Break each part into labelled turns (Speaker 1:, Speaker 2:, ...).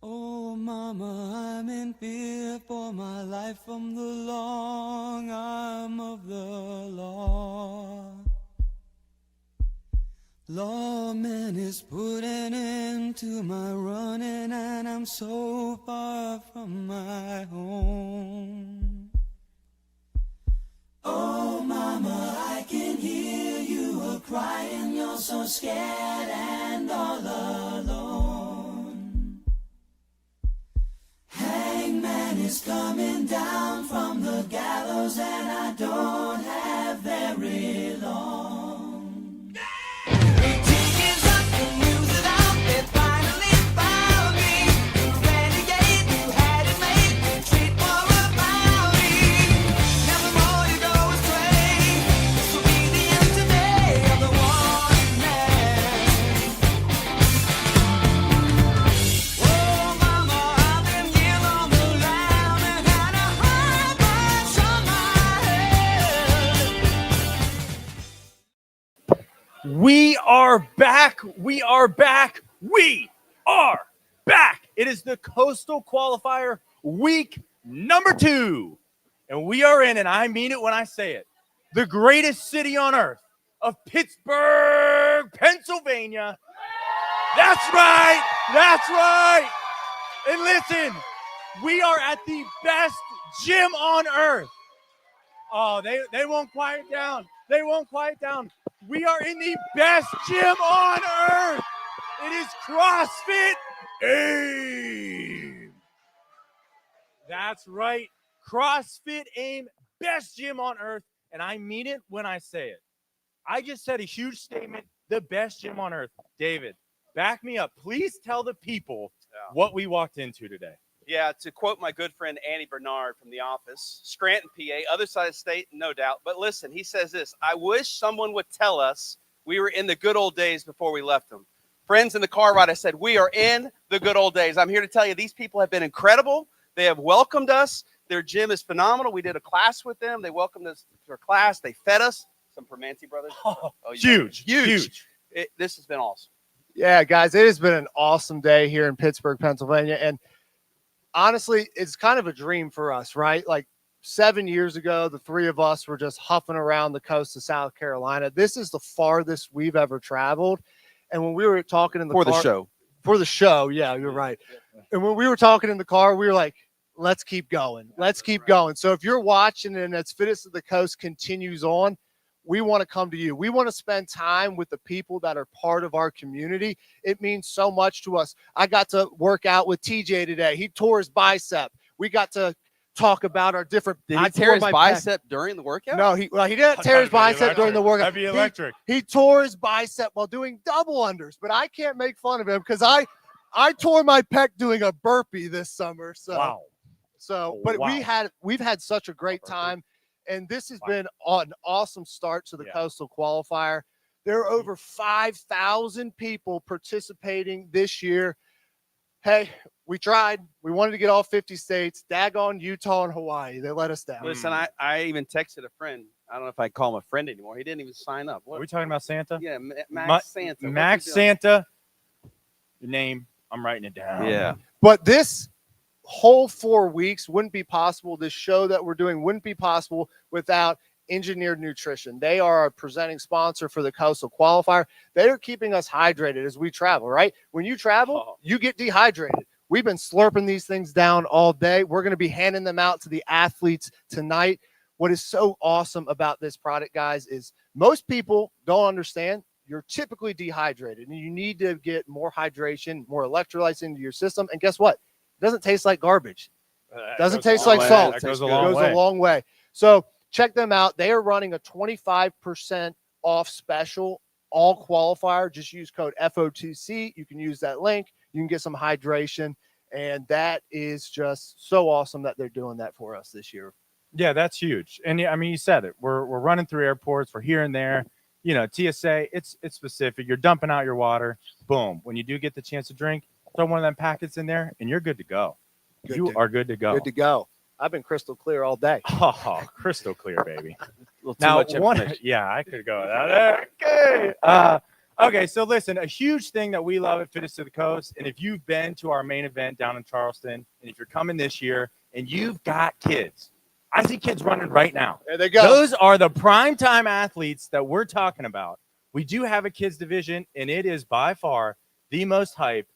Speaker 1: Oh, mama, I'm in fear for my life from the long arm of the law. Lawman is putting an end to my running, and I'm so far from my home. Oh, mama, I can hear you a-crying, you're so scared and all alone. Hangman is coming down from the gallows, and I don't have very long.
Speaker 2: We are back. We are back. We are back. It is the Coastal Qualifier week number 2. And we are in, and I mean it when I say it, the greatest city on earth of Pittsburgh, Pennsylvania. That's right. That's right. And listen, we are at the best gym on earth. Oh, they won't quiet down. They won't quiet down. We are in the best gym on earth. It is CrossFit AIM. That's right. CrossFit AIM, best gym on earth. And I mean it when I say it. I just said a huge statement, the best gym on earth. David, back me up. Please tell the people what we walked into today.
Speaker 3: Yeah, to quote my good friend Andy Bernard from The Office, Scranton, PA, other side of the state, no doubt. But listen, he says this: I wish someone would tell us we were in the good old days before we left them. Friends, in the car ride, I said, we are in the good old days. I'm here to tell you, these people have been incredible. They have welcomed us. Their gym is phenomenal. We did a class with them. They welcomed us to their class. They fed us. Some Permanente brothers.
Speaker 2: Huge.
Speaker 3: This has been awesome.
Speaker 4: Yeah, guys, it has been an awesome day here in Pittsburgh, Pennsylvania. And honestly, it's kind of a dream for us, right? Like 7 years ago, the three of us were just huffing around the coast of South Carolina. This is the farthest we've ever traveled. And when we were talking in the car, for the show, yeah, you're right. And when we were talking in the car, we were like, let's keep going. Let's keep going. So if you're watching and as Fittest of the Coast continues on, we want to come to you. We want to spend time with the people that are part of our community. It means so much to us. I got to work out with TJ today. He tore his bicep. We got to talk about our different.
Speaker 3: Did he tear his bicep during the workout?
Speaker 4: No, he didn't tear his bicep during the workout.
Speaker 2: Heavy electric.
Speaker 4: He tore his bicep while doing double unders, but I can't make fun of him because I tore my pec doing a burpee this summer. So
Speaker 2: wow.
Speaker 4: But we've had such a great time. And this has been an awesome start to the Coastal Qualifier. There are over 5,000 people participating this year. Hey, we tried. We wanted to get all 50 states. Daggone Utah and Hawaii. They let us down.
Speaker 3: Listen, I even texted a friend. I don't know if I call him a friend anymore. He didn't even sign up.
Speaker 2: Are we talking about Santa?
Speaker 3: Yeah, Max Santa.
Speaker 2: Max Santa. Your name. I'm writing it down.
Speaker 3: Yeah.
Speaker 4: But this whole 4 weeks wouldn't be possible. This show that we're doing wouldn't be possible without Engineered Nutrition. They are a presenting sponsor for the Coastal Qualifier. They are keeping us hydrated as we travel, right? When you travel, you get dehydrated. We've been slurping these things down all day. We're going to be handing them out to the athletes tonight. What is so awesome about this product, guys, is most people don't understand you're typically dehydrated and you need to get more hydration, more electrolytes into your system. And guess what? It doesn't taste like garbage. Doesn't taste like salt. It goes a long way. So check them out. They are running a 25% off special, all qualifier. Just use code FOTC. You can use that link. You can get some hydration. And that is just so awesome that they're doing that for us this year.
Speaker 2: Yeah, that's huge. And I mean, you said it. We're running through airports. We're here and there. You know, TSA, it's specific. You're dumping out your water. Boom. When you do get the chance to drink, throw one of them packets in there, and you're good to go. You are good to go.
Speaker 4: Good to go. I've been crystal clear all day.
Speaker 2: Oh, crystal clear, baby.
Speaker 3: Now,
Speaker 2: I could go. Okay. Okay, so listen, a huge thing that we love at Fittest to the Coast, and if you've been to our main event down in Charleston, and if you're coming this year and you've got kids, I see kids running right now.
Speaker 4: There they go.
Speaker 2: Those are the primetime athletes that we're talking about. We do have a kids division, and it is by far the most hype,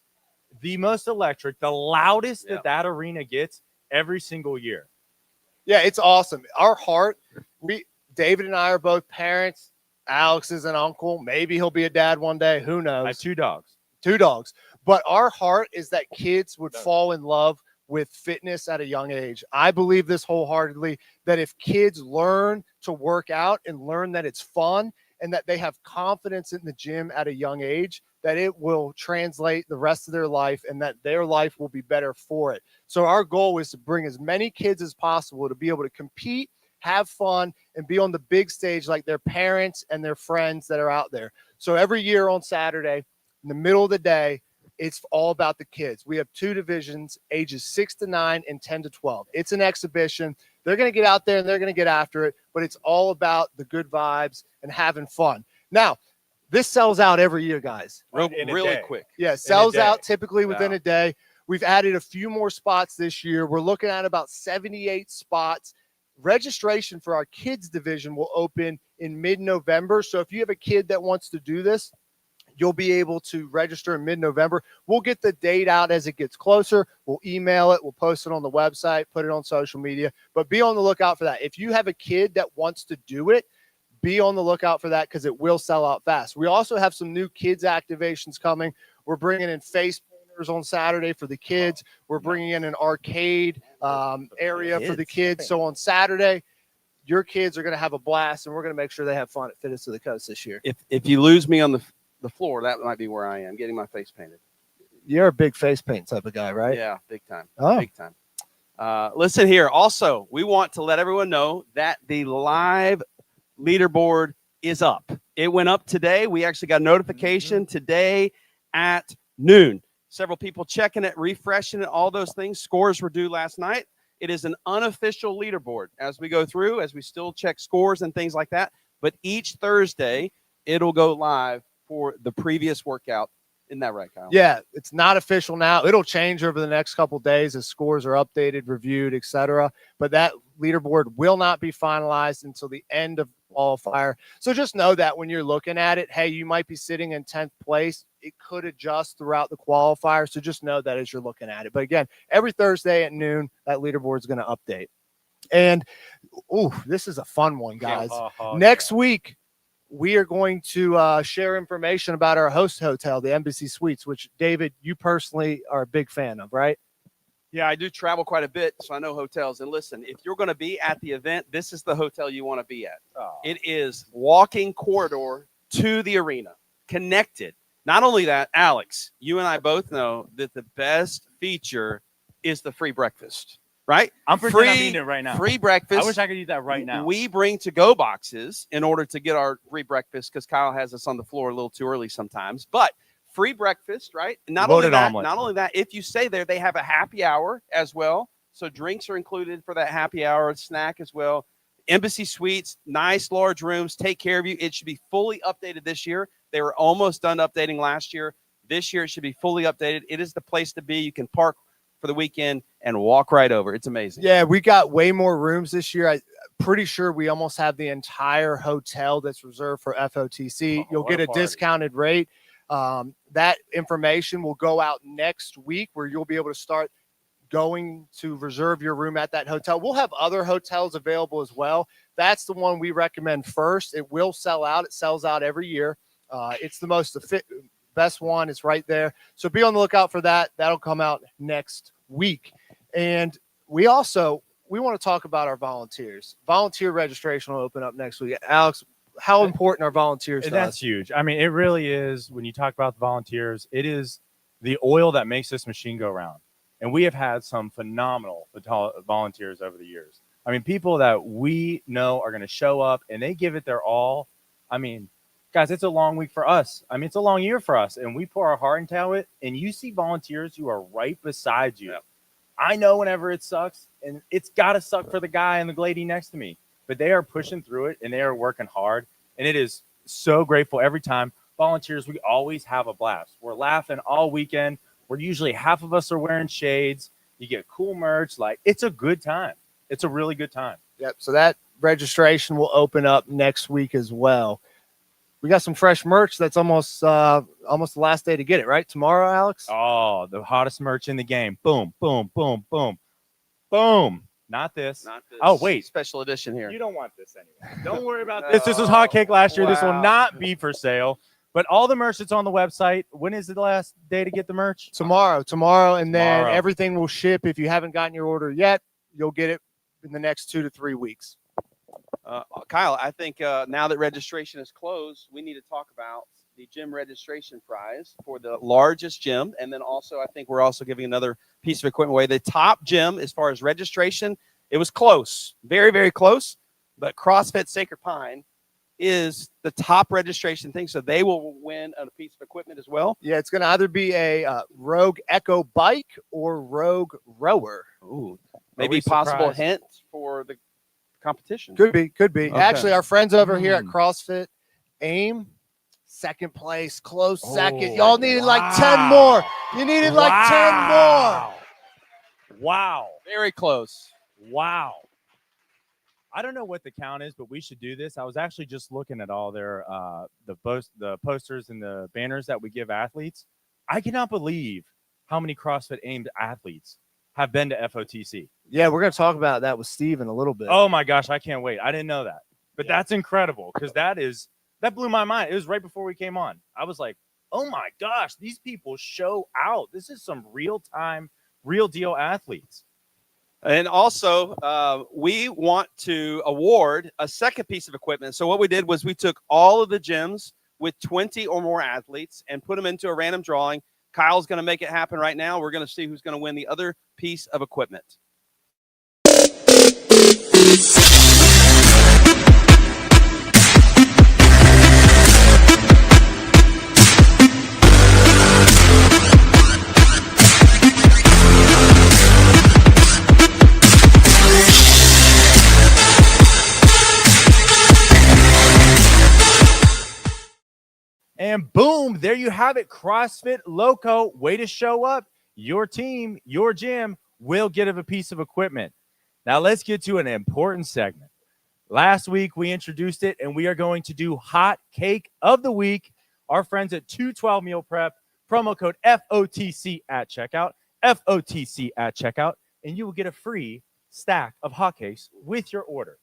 Speaker 2: the most electric, the loudest that arena gets every single year.
Speaker 4: Yeah, it's awesome. Our heart, David and I are both parents. Alex is an uncle. Maybe he'll be a dad one day. Who knows?
Speaker 2: I have 2 dogs.
Speaker 4: 2 dogs. But our heart is that kids would fall in love with fitness at a young age. I believe this wholeheartedly, that if kids learn to work out and learn that it's fun and that they have confidence in the gym at a young age, that it will translate the rest of their life and that their life will be better for it. So our goal is to bring as many kids as possible to be able to compete, have fun, and be on the big stage like their parents and their friends that are out there. So every year on Saturday, in the middle of the day, it's all about the kids. We have 2 divisions, ages 6 to 9 and 10 to 12. It's an exhibition. They're going to get out there and they're going to get after it, but it's all about the good vibes and having fun. Now, this sells out every year, guys.
Speaker 3: Really quick.
Speaker 4: Yeah, sells out typically within a day. We've added a few more spots this year. We're looking at about 78 spots. Registration for our kids division will open in mid-November. So if you have a kid that wants to do this, you'll be able to register in mid-November. We'll get the date out as it gets closer. We'll email it. We'll post it on the website, put it on social media. But be on the lookout for that. If you have a kid that wants to do it, be on the lookout for that because it will sell out fast. We also have some new kids activations coming. We're bringing in face painters on Saturday for the kids. We're bringing in an arcade area for the kids. So on Saturday, your kids are going to have a blast, and we're going to make sure they have fun at Fittest to the Coast this year.
Speaker 3: If you lose me on the floor, that might be where I am, getting my face painted.
Speaker 4: You're a big face paint type of guy, right?
Speaker 3: Yeah, big time.
Speaker 4: Oh.
Speaker 3: Big time. Listen here. Also, we want to let everyone know that the live leaderboard is up. It went up today. We actually got a notification today at noon. Several people checking it, refreshing it, all those things. Scores were due last night. It is an unofficial leaderboard as we go through, as we still check scores and things like that. But each Thursday, it'll go live for the previous workout. Isn't that right, Kyle?
Speaker 4: Yeah, it's not official now. It'll change over the next couple of days as scores are updated, reviewed, etc. But that leaderboard will not be finalized until the end of qualifier. So just know that when you're looking at it, hey, you might be sitting in 10th place. It could adjust throughout the qualifier. So just know that as you're looking at it. But again, every Thursday at noon, that leaderboard is going to update. And, this is a fun one, guys. Next week, we are going to share information about our host hotel, the Embassy Suites, which, David, you personally are a big fan of, right?
Speaker 3: Yeah, I do travel quite a bit, so I know hotels. And listen, if you're going to be at the event, this is the hotel you want to be at. Oh. It is walking corridor to the arena, connected. Not only that, Alex, you and I both know that the best feature is the free breakfast, right?
Speaker 2: I'm pretending I'm eating it right now.
Speaker 3: Free breakfast.
Speaker 2: I wish I could eat that right now.
Speaker 3: We bring to-go boxes in order to get our free breakfast because Kyle has us on the floor a little too early sometimes. But free breakfast, right? Not only that, if you stay there, they have a happy hour as well. So drinks are included for that happy hour, snack as well. Embassy Suites, nice large rooms, take care of you. It should be fully updated this year. They were almost done updating last year. This year it should be fully updated. It is the place to be. You can park for the weekend and walk right over. It's amazing.
Speaker 4: Yeah, we got way more rooms this year. I'm pretty sure we almost have the entire hotel that's reserved for FOTC. You'll get a discounted rate. That information will go out next week where you'll be able to start going to reserve your room at that hotel. We'll have other hotels available as well. That's the one we recommend first. It will sell out. It sells out every year. It's the best one. It's right there. So be on the lookout for that. That'll come out next week. And we want to talk about our volunteers. Volunteer registration will open up next week. Alex, how important are volunteers to us?
Speaker 2: That's huge. I mean, it really is. When you talk about the volunteers, it is the oil that makes this machine go round. And we have had some phenomenal volunteers over the years. I mean, people that we know are going to show up and they give it their all. I mean, guys, it's a long week for us. I mean, it's a long year for us. And we pour our heart into it. And you see volunteers who are right beside you. Yep. I know whenever it sucks, and it's got to suck for the guy and the lady next to me. But they are pushing through it, and they are working hard. And it is so grateful every time. volunteers, we always have a blast. We're laughing all weekend. We're usually half of us are wearing shades. You get cool merch. Like, it's a good time. It's a really good time.
Speaker 4: Yep. So that registration will open up next week as well. We got some fresh merch that's almost the last day to get it, right? Tomorrow, Alex?
Speaker 2: Oh, the hottest merch in the game. Boom, boom, boom, boom, boom. Not this.
Speaker 3: Not this.
Speaker 2: Oh, wait.
Speaker 3: Special edition here.
Speaker 2: You don't want this anyway. Don't worry about this. This was hot cake last year. This will
Speaker 3: Wow.
Speaker 2: not be for sale. But all the merch that's on the website. When is the last day to get the merch?
Speaker 4: Tomorrow, and then
Speaker 2: Tomorrow.
Speaker 4: everything will ship. If you haven't gotten your order yet, you'll get it in the next 2 to 3 weeks.
Speaker 3: Kyle, I think now that registration is closed, we need to talk about the gym registration prize for the largest gym. And then also, I think we're also giving another piece of equipment away. The top gym, as far as registration, it was close, very, very close. But CrossFit Sacred Pine is the top registration thing. So they will win a piece of equipment as well.
Speaker 4: Yeah, it's going to either be a Rogue Echo bike or Rogue Rower.
Speaker 3: Ooh,
Speaker 2: Are
Speaker 3: maybe
Speaker 2: we
Speaker 3: possible
Speaker 2: surprised?
Speaker 3: hint for the competition.
Speaker 4: Could be.
Speaker 3: Okay.
Speaker 4: Actually, our friends over here at CrossFit AIM, second place, close second.
Speaker 2: Oh,
Speaker 4: Y'all needed like
Speaker 2: wow.
Speaker 4: 10 more. You needed like 10 more.
Speaker 2: Wow.
Speaker 3: Very close.
Speaker 2: Wow. I don't know what the count is, but we should do this. I was actually just looking at all their the posters and the banners that we give athletes. I cannot believe how many CrossFit aimed athletes have been to FOTC.
Speaker 4: Yeah, we're going to talk about that with Steve in a little bit.
Speaker 2: Oh my gosh, I can't wait. I didn't know that. But that's incredible because that blew my mind. It was right before we came on. I was like, oh my gosh, these people show out. This is some real-time, real-deal athletes.
Speaker 3: And also, we want to award a second piece of equipment. So what we did was we took all of the gyms with 20 or more athletes and put them into a random drawing. Kyle's going to make it happen right now. We're going to see who's going to win the other piece of equipment.
Speaker 2: And boom, there you have it. CrossFit Loco, way to show up. Your team, your gym will get a piece of equipment. Now let's get to an important segment. Last week we introduced it, and we are going to do hot cake of the week. Our friends at 212 Meal Prep, promo code FOTC at checkout, FOTC at checkout, and you will get a free stack of hotcakes with your order.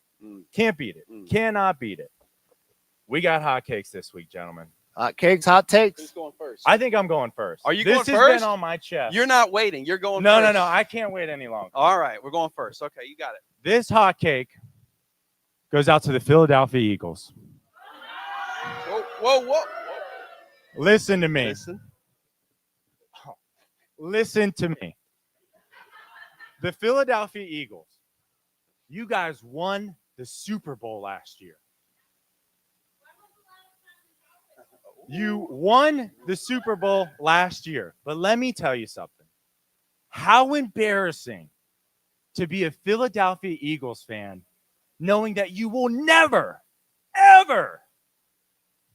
Speaker 2: Can't beat it. Cannot beat it. We got hotcakes this week, gentlemen.
Speaker 4: Hot cakes, hot takes.
Speaker 3: Who's going first?
Speaker 2: I think I'm going first.
Speaker 3: Are you
Speaker 2: this
Speaker 3: going
Speaker 2: has
Speaker 3: first?
Speaker 2: been on my chest.
Speaker 3: You're not waiting. You're going
Speaker 2: no,
Speaker 3: first.
Speaker 2: no. I can't wait any longer.
Speaker 3: All right, we're going first. Okay, you got it.
Speaker 2: This hot cake goes out to the Philadelphia Eagles.
Speaker 3: Whoa.
Speaker 2: Listen to me.
Speaker 3: Listen.
Speaker 2: Listen to me. The Philadelphia Eagles, you guys won the Super Bowl last year. You won the Super Bowl last year. But let me tell you something. How embarrassing to be a Philadelphia Eagles fan knowing that you will never, ever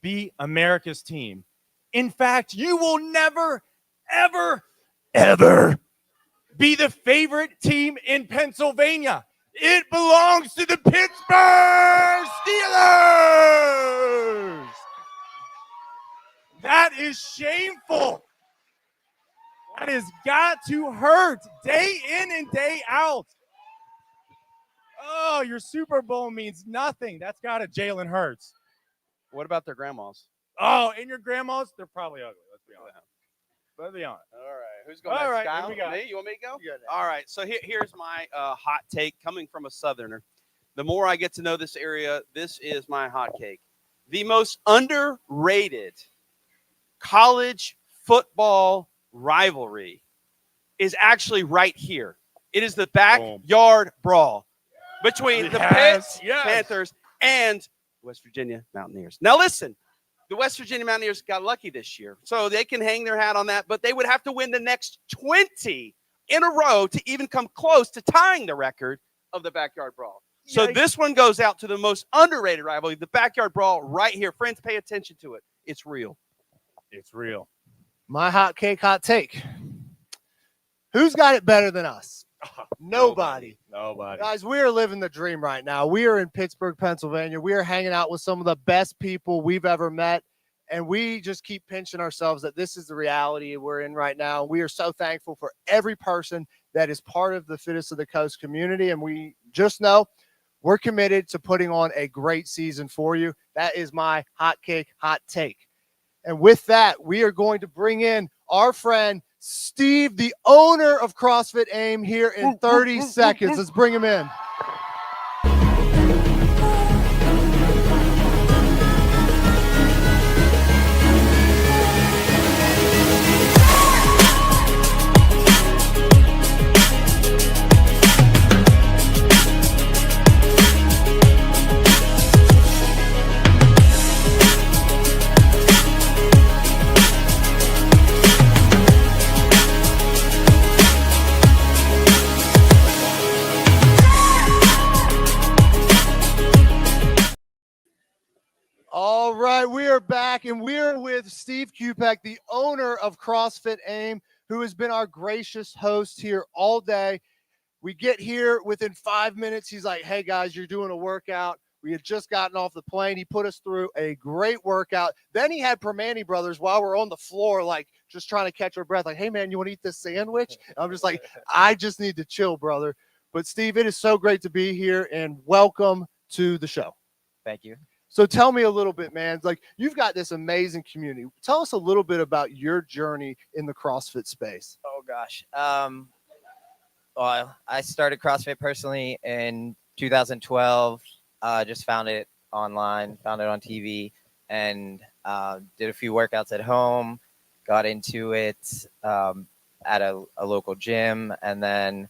Speaker 2: be America's team. In fact, you will never, ever be the favorite team in Pennsylvania. It belongs to the Pittsburgh Steelers. That is shameful. That has got to hurt day in and day out. Oh, your Super Bowl means nothing. That's got to Jalen Hurts.
Speaker 3: What about their grandmas?
Speaker 2: Oh, and your grandmas? They're probably ugly. Let's be honest. Let's be honest.
Speaker 3: All right, who's going
Speaker 2: All
Speaker 3: next?
Speaker 2: right,
Speaker 3: Kyle?
Speaker 2: who we got?
Speaker 3: Me? You want me to go?
Speaker 4: You got it.
Speaker 3: All right, so here's my hot take coming from a Southerner. The more I get to know this area, this is my hot cake. The most underrated college football rivalry is actually right here. It is the backyard brawl between the Pitt Panthers and West Virginia Mountaineers. Now listen, the West Virginia Mountaineers got lucky this year, so they can hang their hat on that, but they would have to win the next 20 in a row to even come close to tying the record of the backyard brawl. So this one goes out to the most underrated rivalry, the backyard brawl right here. Friends, pay attention to it. It's real.
Speaker 2: It's real.
Speaker 4: My hot cake, hot take. Who's got it better than us? Nobody.
Speaker 2: Nobody.
Speaker 4: Guys, we are living the dream right now. We are in Pittsburgh, Pennsylvania. We are hanging out with some of the best people we've ever met. And we just keep pinching ourselves that this is the reality we're in right now. We are so thankful for every person that is part of the Fittest of the Coast community. And we just know we're committed to putting on a great season for you. That is my hot cake, hot take. And with that, we are going to bring in our friend, Steve, the owner of CrossFit AIM, here in 30 seconds. Let's bring him in. All right, we are back, and we're with Steve Cupc, the owner of CrossFit AIM, who has been our gracious host here all day. We get here within 5 minutes. He's like, hey, guys, you're doing a workout. We had just gotten off the plane. He put us through a great workout. Then he had Permani Brothers while we're on the floor, like just trying to catch our breath. Like, hey, man, you want to eat this sandwich? And I'm just like, I just need to chill, brother. But, Steve, it is so great to be here, and welcome to the show.
Speaker 5: Thank you.
Speaker 4: So tell me a little bit, man, like you've got this amazing community. Tell us a little bit about your journey in the CrossFit space.
Speaker 5: Oh gosh. Well, I started CrossFit personally in 2012. Just found it online, found it on TV, and did a few workouts at home. Got into it at a local gym, and then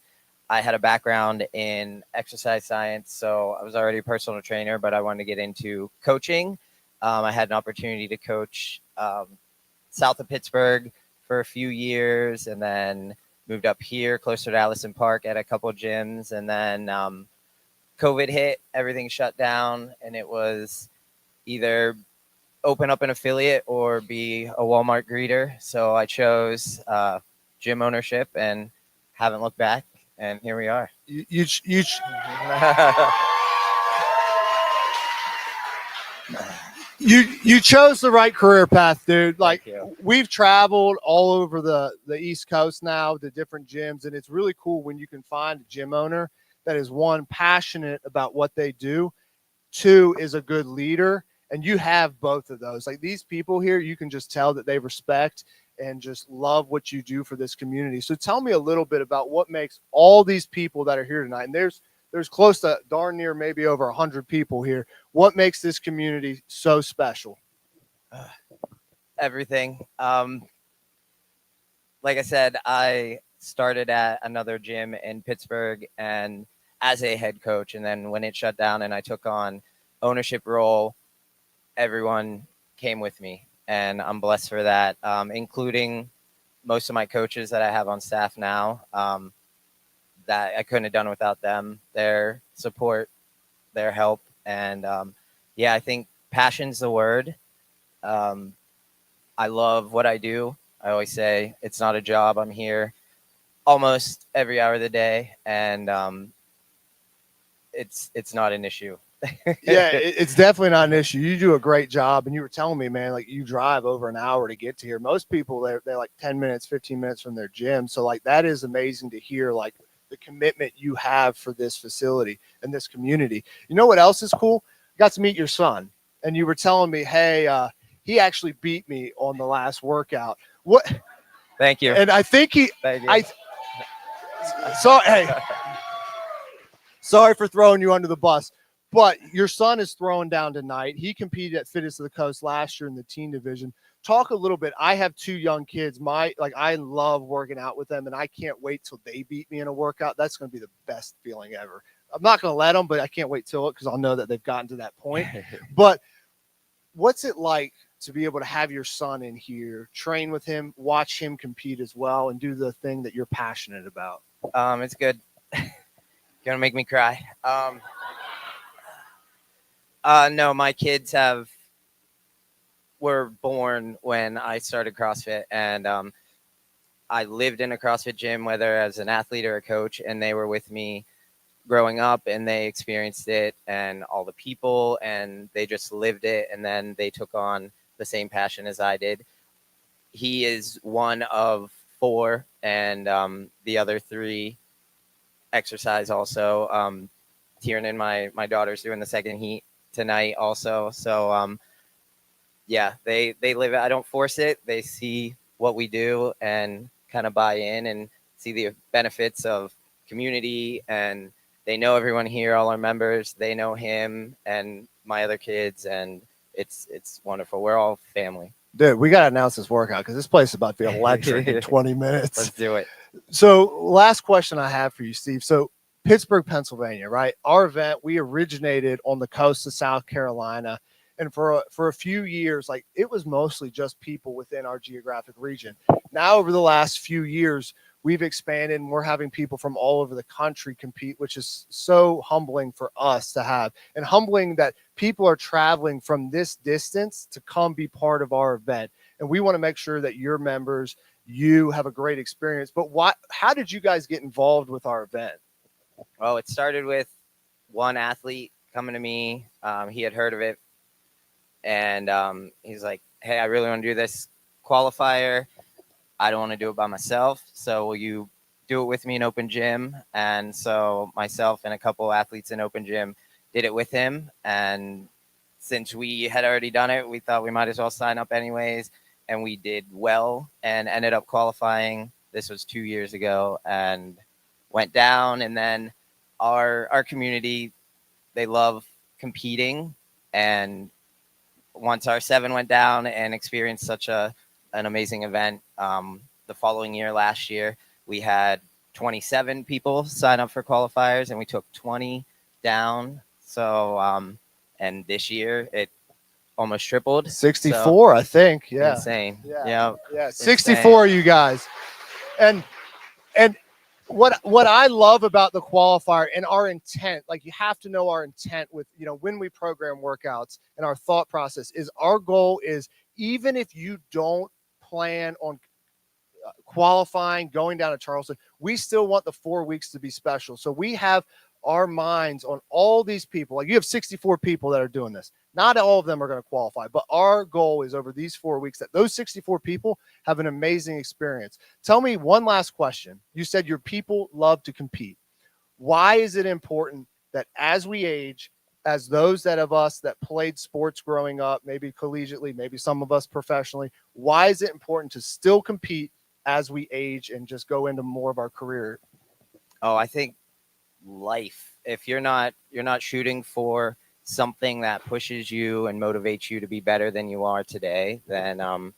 Speaker 5: I had a background in exercise science, so I was already a personal trainer, but I wanted to get into coaching. I had an opportunity to coach south of Pittsburgh for a few years, and then moved up here closer to Allison Park at a couple of gyms. And then COVID hit, everything shut down, and it was either open up an affiliate or be a Walmart greeter. So I chose gym ownership and haven't looked back. And here we are.
Speaker 4: You chose the right career path, dude. Like we've traveled all over the East Coast now to different gyms, and it's really cool when you can find a gym owner that is, one, passionate about what they do, two, is a good leader, and you have both of those. Like these people here, you can just tell that they respect and just love what you do for this community. So tell me a little bit about what makes all these people that are here tonight, and there's close to darn near maybe over 100 people here. What makes this community so special?
Speaker 5: Everything. Like I said, I started at another gym in Pittsburgh and as a head coach, and then when it shut down and I took on ownership role, everyone came with me. And I'm blessed for that, including most of my coaches that I have on staff now, that I couldn't have done without them, their support, their help. And yeah, I think passion's the word. I love what I do. I always say it's not a job. I'm here almost every hour of the day, and it's not an issue.
Speaker 4: Yeah, it's definitely not an issue. You do a great job, and you were telling me, man, like you drive over an hour to get to here. Most people, they're like 10 minutes, 15 minutes from their gym. So like that is amazing to hear, like the commitment you have for this facility and this community. You know what else is cool? I got to meet your son, and you were telling me, hey, he actually beat me on the last workout. What?
Speaker 5: Thank you.
Speaker 4: And I think
Speaker 5: Thank you.
Speaker 4: Hey, sorry for throwing you under the bus. But your son is throwing down tonight. He competed at Fittest of the Coast last year in the teen division. Talk a little bit. I have two young kids. I love working out with them, and I can't wait till they beat me in a workout. That's going to be the best feeling ever. I'm not going to let them, but I can't wait till it because I'll know that they've gotten to that point. But what's it like to be able to have your son in here, train with him, watch him compete as well, and do the thing that you're passionate about?
Speaker 5: It's good. Gonna make me cry. No, my kids have were born when I started CrossFit, and I lived in a CrossFit gym, whether as an athlete or a coach, and they were with me growing up, and they experienced it and all the people, and they just lived it, and then they took on the same passion as I did. He is one of 4, and the other 3 exercise also. Tiernan, my daughter's doing the second heat tonight also. So yeah, they live it. I don't force it. They see what we do and kind of buy in and see the benefits of community, and they know everyone here, all our members. They know him and my other kids, and it's wonderful. We're all family.
Speaker 4: Dude, we got to announce this workout because this place is about to be electric in 20 minutes.
Speaker 5: Let's do it.
Speaker 4: So last question I have for you, Steve. So Pittsburgh, Pennsylvania, right? Our event, we originated on the coast of South Carolina. And for a few years, like, it was mostly just people within our geographic region. Now, over the last few years, we've expanded, and we're having people from all over the country compete, which is so humbling for us to have, and humbling that people are traveling from this distance to come be part of our event. And we want to make sure that your members, you have a great experience. But how did you guys get involved with our event?
Speaker 5: Well, it started with one athlete coming to me. He had heard of it, and he's like, hey, I really want to do this qualifier. I don't want to do it by myself, so will you do it with me in open gym? And so myself and a couple athletes in open gym did it with him. And since we had already done it, we thought we might as well sign up anyways. And we did well and ended up qualifying. This was 2 years ago, and went down. And then our community, they love competing. And once our 7 went down and experienced such an amazing event, the following year, last year, we had 27 people sign up for qualifiers, and we took 20 down. So, and this year it almost tripled.
Speaker 4: 64, so, I think. Yeah.
Speaker 5: Insane.
Speaker 4: Yeah. 64, you guys. And what I love about the qualifier and our intent, like, you have to know our intent with, when we program workouts, and our thought process is, our goal is, even if you don't plan on qualifying, going down to Charleston, we still want the 4 weeks to be special. So we have our minds on all these people. Like, you have 64 people that are doing this. Not all of them are going to qualify, but our goal is, over these 4 weeks, that those 64 people have an amazing experience. Tell me one last question. You said your people love to compete. Why is it important that as we age, as those of us that played sports growing up, maybe collegiately, maybe some of us professionally, why is it important to still compete as we age and just go into more of our career?
Speaker 5: Oh, I think life. If you're not shooting for something that pushes you and motivates you to be better than you are today, then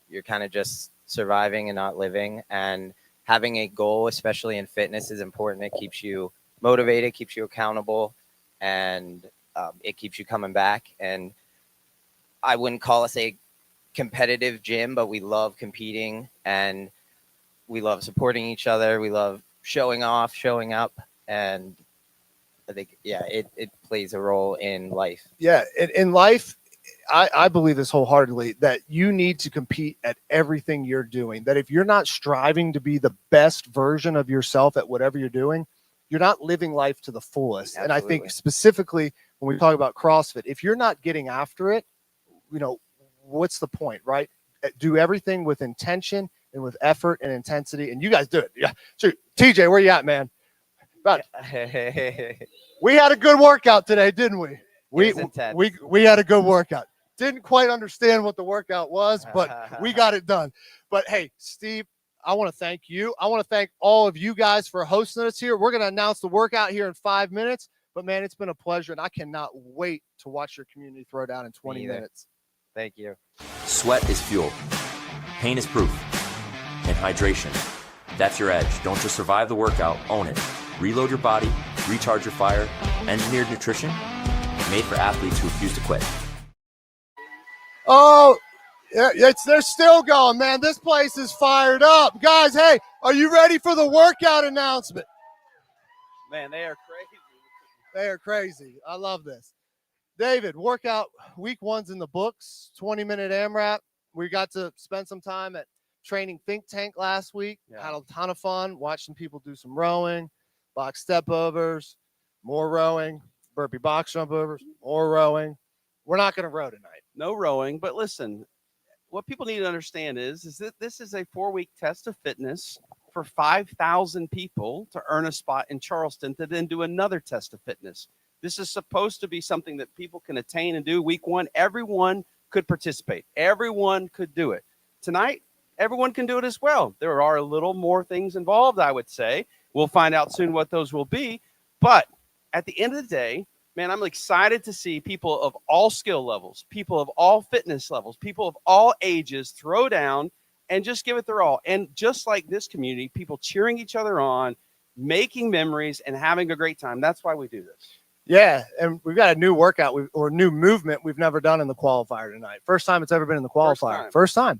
Speaker 5: you're kind of just surviving and not living. And having a goal, especially in fitness, is important. It keeps you motivated, keeps you accountable, and it keeps you coming back. And I wouldn't call us a competitive gym, but we love competing, and we love supporting each other. We love showing off, showing up, and I think, it plays a role in life. Yeah,
Speaker 4: in life, I believe this wholeheartedly, that you need to compete at everything you're doing. That if you're not striving to be the best version of yourself at whatever you're doing, you're not living life to the fullest.
Speaker 5: Absolutely.
Speaker 4: And I think specifically when we talk about CrossFit, if you're not getting after it, what's the point, right? Do everything with intention and with effort and intensity, and you guys do it. Yeah. So TJ, where you at, man? We had a good workout today, didn't we? We had a good workout. Didn't quite understand what the workout was, but we got it done. But hey, Steve, I want to thank you. I want to thank all of you guys for hosting us here. We're going to announce the workout here in 5 minutes. But man, it's been a pleasure, and I cannot wait to watch your community throw down in 20 minutes.
Speaker 5: Thank you.
Speaker 6: Sweat is fuel. Pain is proof. And hydration. That's your edge. Don't just survive the workout, own it. Reload your body, recharge your fire. Engineered nutrition, made for athletes who refuse to quit.
Speaker 4: Oh, yeah, they're still going, man. This place is fired up. Guys, hey, are you ready for the workout announcement?
Speaker 3: Man, they are crazy.
Speaker 4: They are crazy. I love this. David, workout week 1's in the books, 20-minute AMRAP. We got to spend some time at training think tank last week.
Speaker 3: Yeah.
Speaker 4: Had a ton of fun watching people do some rowing, box step overs, more rowing, burpee box jump overs, more rowing. We're not going to row tonight.
Speaker 3: No rowing, but listen, what people need to understand is that this is a 4-week test of fitness for 5,000 people to earn a spot in Charleston to then do another test of fitness. This is supposed to be something that people can attain and do. Week 1, everyone could participate. Everyone could do it. Tonight, everyone can do it as well. There are a little more things involved, I would say. We'll find out soon what those will be. But at the end of the day, man, I'm excited to see people of all skill levels, people of all fitness levels, people of all ages throw down and just give it their all. And just like this community, people cheering each other on, making memories, and having a great time. That's why we do this.
Speaker 4: Yeah, and we've got a new workout or new movement we've never done in the qualifier tonight. First time it's ever been in the qualifier. First time.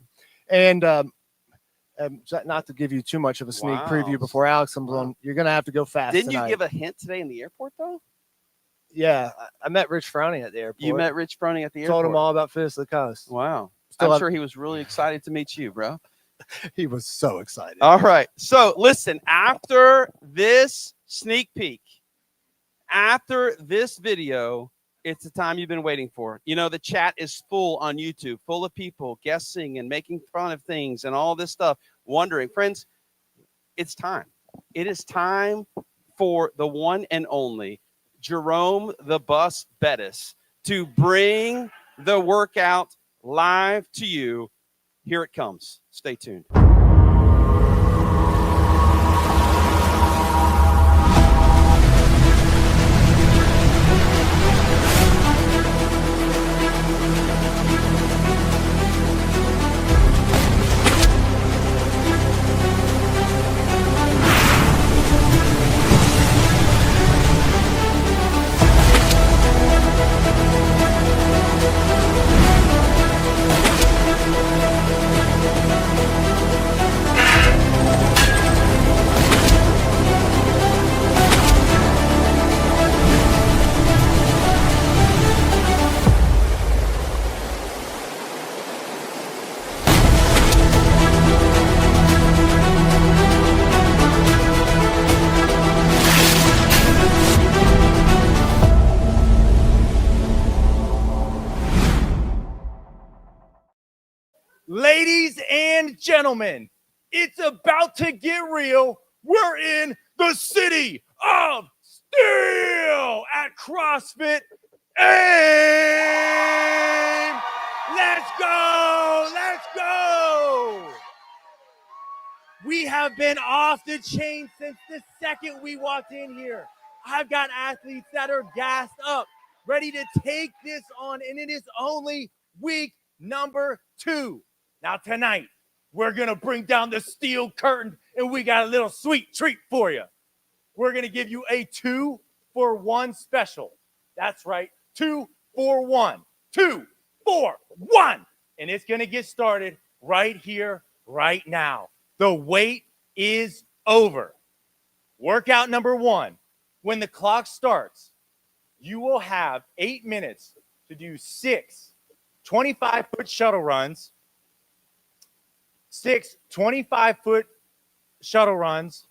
Speaker 4: And not to give you too much of a sneak preview before Alex comes on, you're going to have to go fast
Speaker 3: Didn't
Speaker 4: tonight.
Speaker 3: you give a hint today in the airport, though?
Speaker 4: Yeah, I met Rich Frowning at the airport.
Speaker 3: You met Rich Froning at the airport?
Speaker 4: Told him all about Fittest of the Coast.
Speaker 3: Wow.
Speaker 4: Still
Speaker 3: I'm sure he was really excited to meet you, bro.
Speaker 4: He was so excited.
Speaker 3: All right. So listen, after this sneak peek, after this video, it's the time you've been waiting for. You know, the chat is full on YouTube, full of people guessing and making fun of things and all this stuff, wondering. Friends, it's time. It is time for the one and only Jerome the Bus Bettis to bring the workout live to you. Here it comes. Stay tuned.
Speaker 2: Ladies and gentlemen, it's about to get real. We're in the city of steel at CrossFit AIM. Let's go. Let's go. We have been off the chain since the second we walked in here. I've got athletes that are gassed up, ready to take this on, and it is only week number 2. Now tonight, we're going to bring down the steel curtain, and we got a little sweet treat for you. We're going to give you a 2-for-1 special. That's right, 2 for 1. 2 for 1. And it's going to get started right here, right now. The wait is over. Workout number 1. When the clock starts, you will have 8 minutes to do 6 25-foot shuttle runs, 6 25-foot shuttle runs,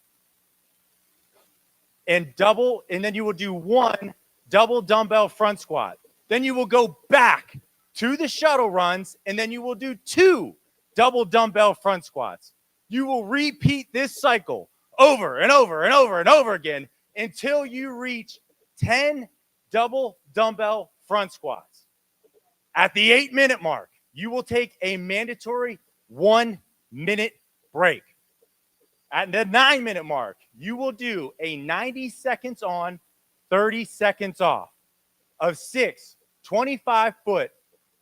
Speaker 2: and then you will do 1 double dumbbell front squat. Then you will go back to the shuttle runs, and then you will do 2 double dumbbell front squats. You will repeat this cycle over and over and over and over again until you reach 10 double dumbbell front squats. At the 8-minute mark, you will take a mandatory 1-minute break. At the 9-minute mark, you will do a 90 seconds on, 30 seconds off of 6 25-foot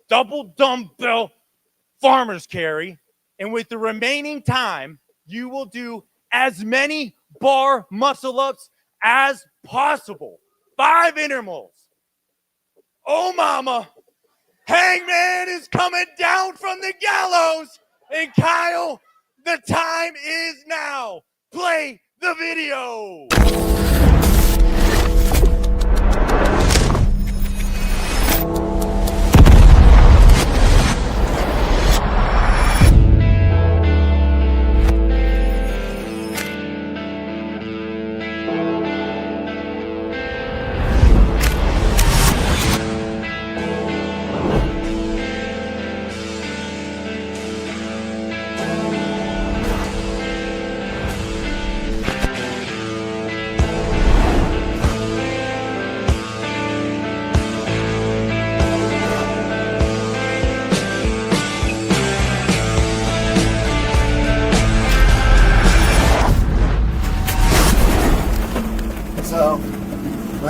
Speaker 2: double dumbbell farmer's carry. And with the remaining time, you will do as many bar muscle ups as possible. 5 intervals. Oh, mama. Hangman is coming down from the gallows. And Kyle, the time is now. Play the video.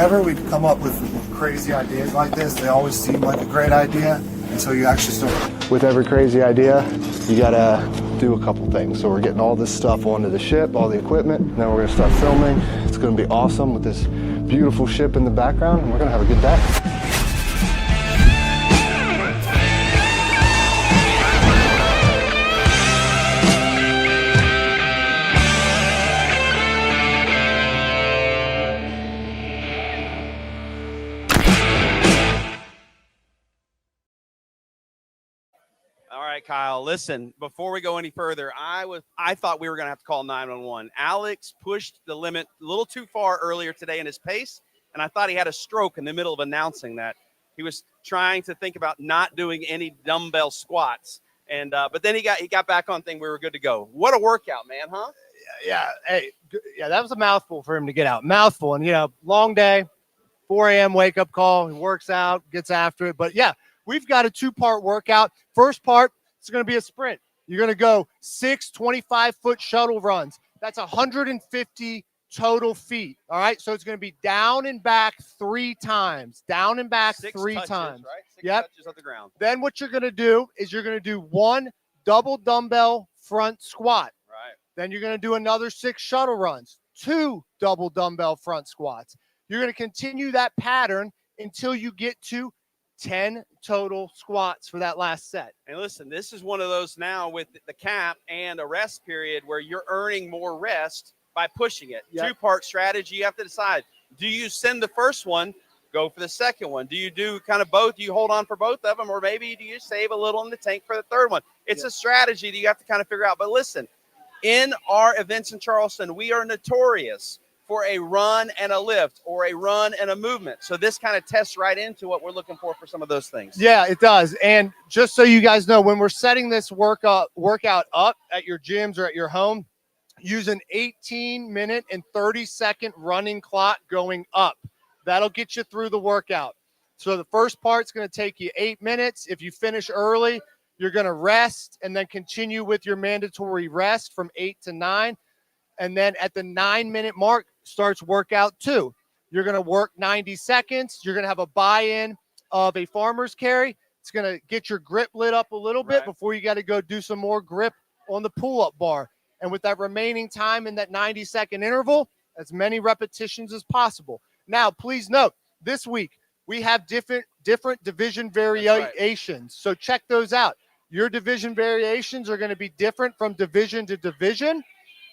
Speaker 7: whenever we come up with crazy ideas like this, they always seem like a great idea until you actually start. With every crazy idea, you gotta do a couple things. So we're getting all this stuff onto the ship, all the equipment, and then we're gonna start filming. It's gonna be awesome with this beautiful ship in the background, and we're gonna have a good day.
Speaker 3: All right, Kyle, listen, before we go any further, I thought we were going to have to call 911. Alex pushed the limit a little too far earlier today in his pace, and I thought he had a stroke in the middle of announcing that. He was trying to think about not doing any dumbbell squats, and but then he got back on thing. We were good to go. What a workout, man, huh?
Speaker 4: Yeah. Hey, yeah, that was a mouthful for him to get out. Mouthful. And, long day, 4 a.m. wake up call. He works out, gets after it. But, yeah, we've got a 2-part workout. First part, it's going to be a sprint. You're going to go 6 25-foot shuttle runs. That's 150 total feet. All right. So it's going to be down and back 3 times. Down and back
Speaker 3: 6
Speaker 4: 3
Speaker 3: touches,
Speaker 4: times.
Speaker 3: Right? 6
Speaker 4: Yep.
Speaker 3: touches on the ground.
Speaker 4: Then what you're going to do is you're going to do 1 double dumbbell front squat.
Speaker 3: Right.
Speaker 4: Then you're going to do another 6 shuttle runs, 2 double dumbbell front squats. You're going to continue that pattern until you get to 10 total squats for that last set.
Speaker 3: And listen, this is one of those now with the cap and a rest period where you're earning more rest by pushing it.
Speaker 4: Yep.
Speaker 3: 2-part strategy. You have to decide, do you send the first one, go for the second one? Do you do kind of both? Do you hold on for both of them? Or maybe do you save a little in the tank for the third one? It's a strategy that you have to kind of figure out. But listen, in our events in Charleston, we are notorious for a run and a lift or a run and a movement. So this kind of tests right into what we're looking for some of those things.
Speaker 4: Yeah, it does. And just so you guys know, when we're setting this workout up at your gyms or at your home, use an 18-minute and 30-second running clock going up. That'll get you through the workout. So the first part's going to take you 8 minutes. If you finish early, you're going to rest and then continue with your mandatory rest from 8 to 9. And then at the 9-minute mark starts workout 2. You're going to work 90 seconds. You're going to have a buy-in of a farmer's carry. It's going to get your grip lit up a little bit before you got to go do some more grip on the pull-up bar. And with that remaining time in that 90-second interval, as many repetitions as possible. Now, please note, this week we have different division variations. So check those out. Your division variations are going to be different from division to division.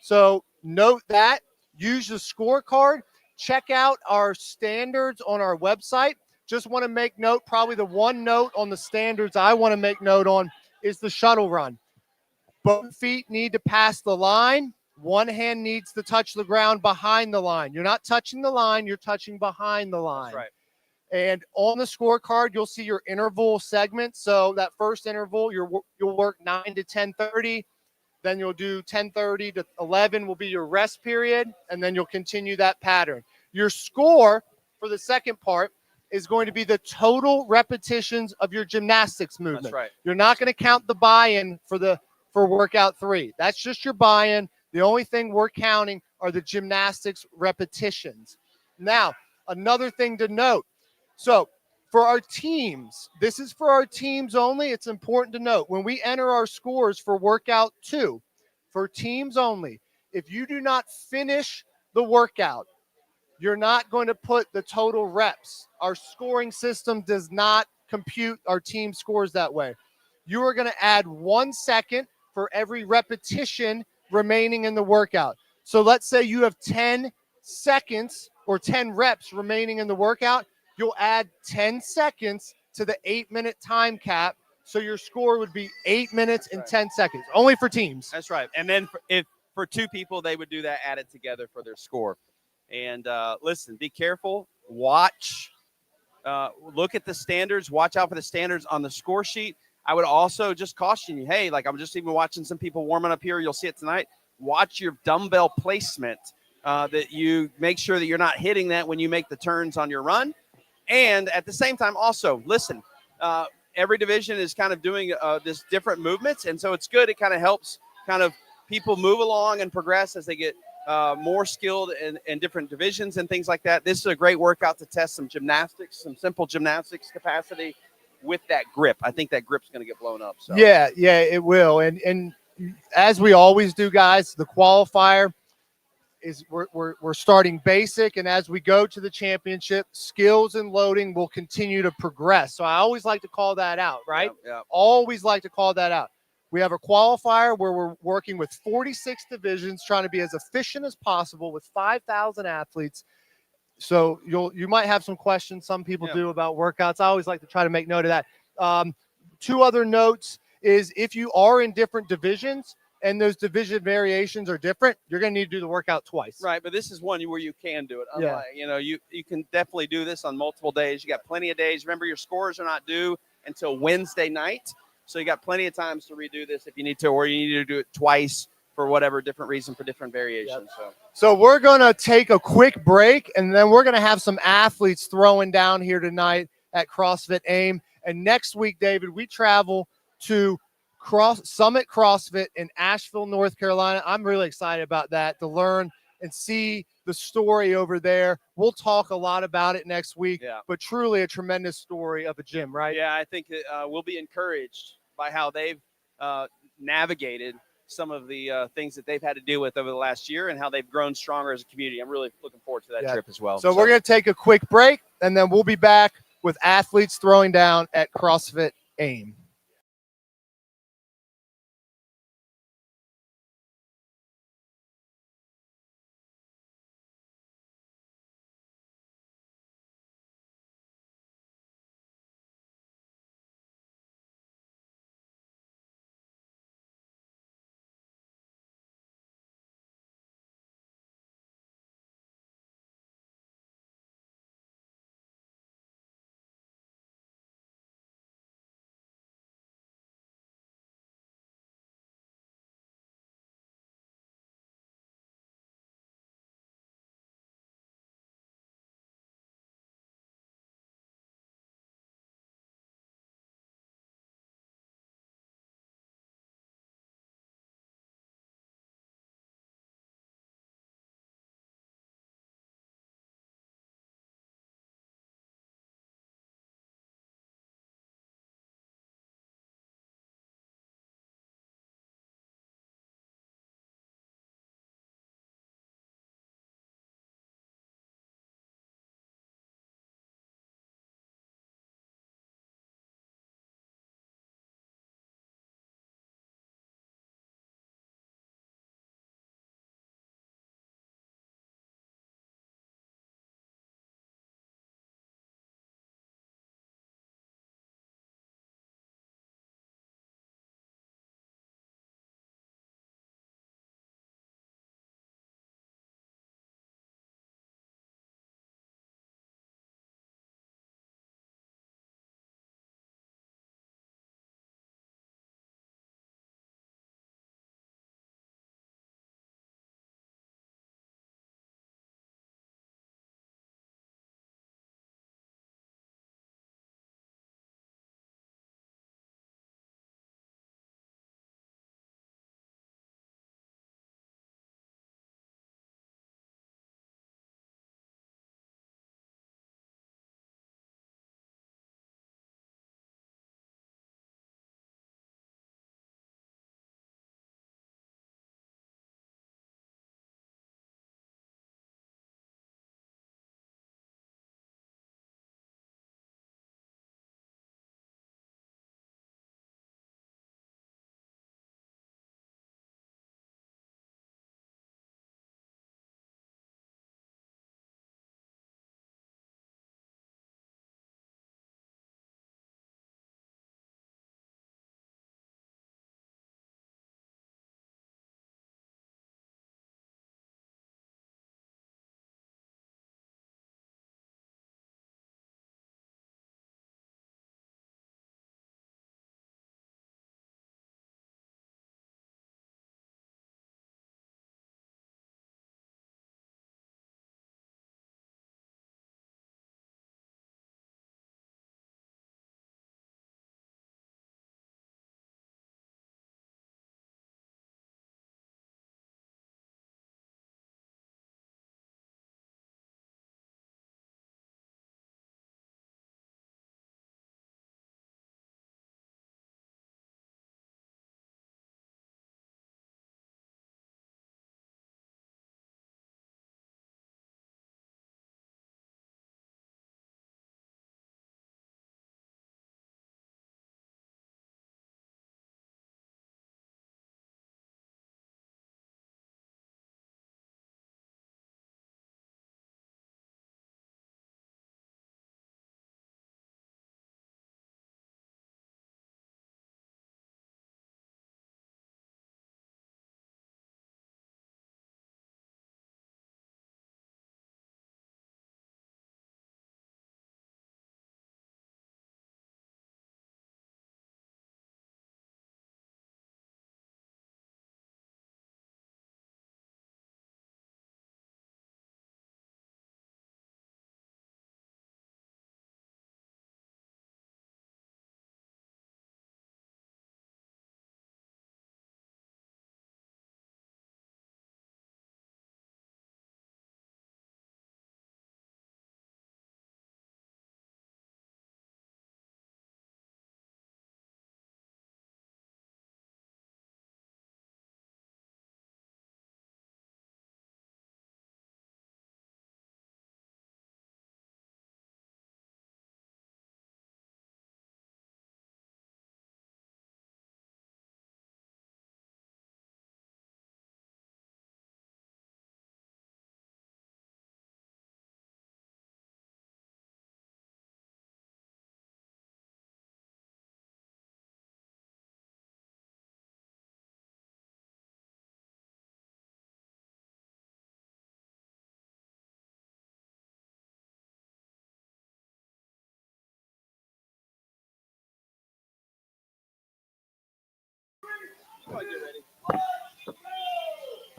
Speaker 4: So note that. Use the scorecard. Check out our standards on our website. Just want to make note, probably the one note on the standards I want to make note on is the shuttle run. Both feet need to pass the line. One hand needs to touch the ground behind the line. You're not touching the line. You're touching behind the line.
Speaker 3: That's right.
Speaker 4: And on the scorecard, you'll see your interval segment. So that first interval, you'll work 9 to 10:30. Then you'll do 10:30 to 11 will be your rest period, and then you'll continue that pattern. Your score for the second part is going to be the total repetitions of your gymnastics movement.
Speaker 3: That's right.
Speaker 4: You're not going to count the buy-in for workout 3. That's just your buy-in. The only thing we're counting are the gymnastics repetitions. Now, another thing to note. So for our teams, this is for our teams only. It's important to note when we enter our scores for workout 2, for teams only, if you do not finish the workout, you're not going to put the total reps. Our scoring system does not compute our team scores that way. You are going to add 1 second for every repetition remaining in the workout. So let's say you have 10 seconds or 10 reps remaining in the workout. You'll add 10 seconds to the 8-minute time cap. So your score would be 8 minutes and 10 seconds, only for teams.
Speaker 3: That's right. And then if for 2 people, they would do that added together for their score. And listen, be careful. Watch. Look at the standards. Watch out for the standards on the score sheet. I would also just caution you, hey, like I'm just even watching some people warming up here. You'll see it tonight. Watch your dumbbell placement, that you make sure that you're not hitting that when you make the turns on your run. And at the same time, also, listen, every division is kind of doing this different movements. And so it's good. It kind of helps kind of people move along and progress as they get more skilled in different divisions and things like that. This is a great workout to test some gymnastics, some simple gymnastics capacity with that grip. I think that grip's going to get blown up. So
Speaker 4: Yeah, it will. And as we always do, guys, the qualifier is we're starting basic, and as we go to the championship, skills and loading will continue to progress. So I always like to call that out, right?
Speaker 3: Yeah.
Speaker 4: Always like to call that out. We have a qualifier where we're working with 46 divisions, trying to be as efficient as possible with 5,000 athletes. So you might have some questions. Some people do about workouts. I always like to try to make note of that. Two other notes is if you are in different divisions and those division variations are different, you're going to need to do the workout twice.
Speaker 3: Right, but this is one where you can do it. Unlike, you can definitely do this on multiple days. You got plenty of days. Remember, your scores are not due until Wednesday night, so you got plenty of times to redo this if you need to, or you need to do it twice for whatever different reason for different variations.
Speaker 4: So we're going to take a quick break, and then we're going to have some athletes throwing down here tonight at CrossFit AIM. And next week, David, we travel to Summit CrossFit in Asheville, North Carolina. I'm really excited about that, to learn and see the story over there. We'll talk a lot about it next week, but truly a tremendous story of a gym, right?
Speaker 3: Yeah, I think we'll be encouraged by how they've navigated some of the things that they've had to deal with over the last year and how they've grown stronger as a community. I'm really looking forward to that trip as well.
Speaker 4: So we're going to take a quick break, and then we'll be back with athletes throwing down at CrossFit AIM.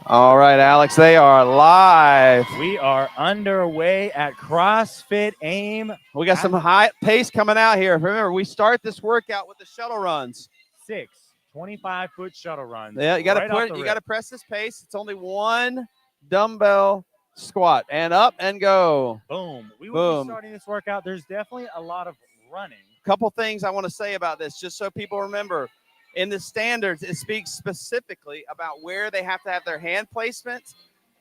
Speaker 3: All right, Alex, they are live.
Speaker 2: We are underway at CrossFit AIM.
Speaker 3: We got some high pace coming out here. Remember, we start this workout with the shuttle runs.
Speaker 2: 6 25-foot shuttle runs.
Speaker 3: Yeah, you got to
Speaker 2: right
Speaker 3: you got to press this pace. It's only one dumbbell squat and up and go.
Speaker 2: Boom. We will be starting this workout. There's definitely a lot of running.
Speaker 3: Couple things I want to say about this, just so people remember. In the standards, it speaks specifically about where they have to have their hand placement,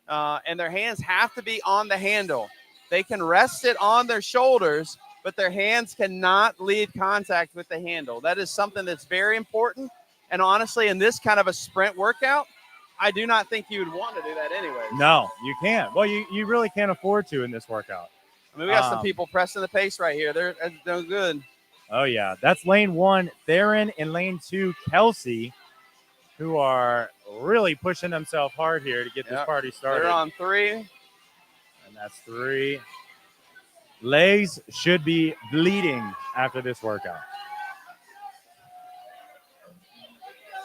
Speaker 3: and their hands have to be on the handle. They can rest it on their shoulders, but their hands cannot lead contact with the handle. That is something that's very important. And honestly, in this kind of a sprint workout, I do not think you would want to do that anyway.
Speaker 2: No, you can't. Well, you really can't afford to in this workout.
Speaker 3: I mean, we got some people pressing the pace right here. They're doing good.
Speaker 2: Oh, yeah. That's lane 1, Theron, and lane 2, Kelsey, who are really pushing themselves hard here to get this party started.
Speaker 3: They're on 3.
Speaker 2: And that's 3. Legs should be bleeding after this workout.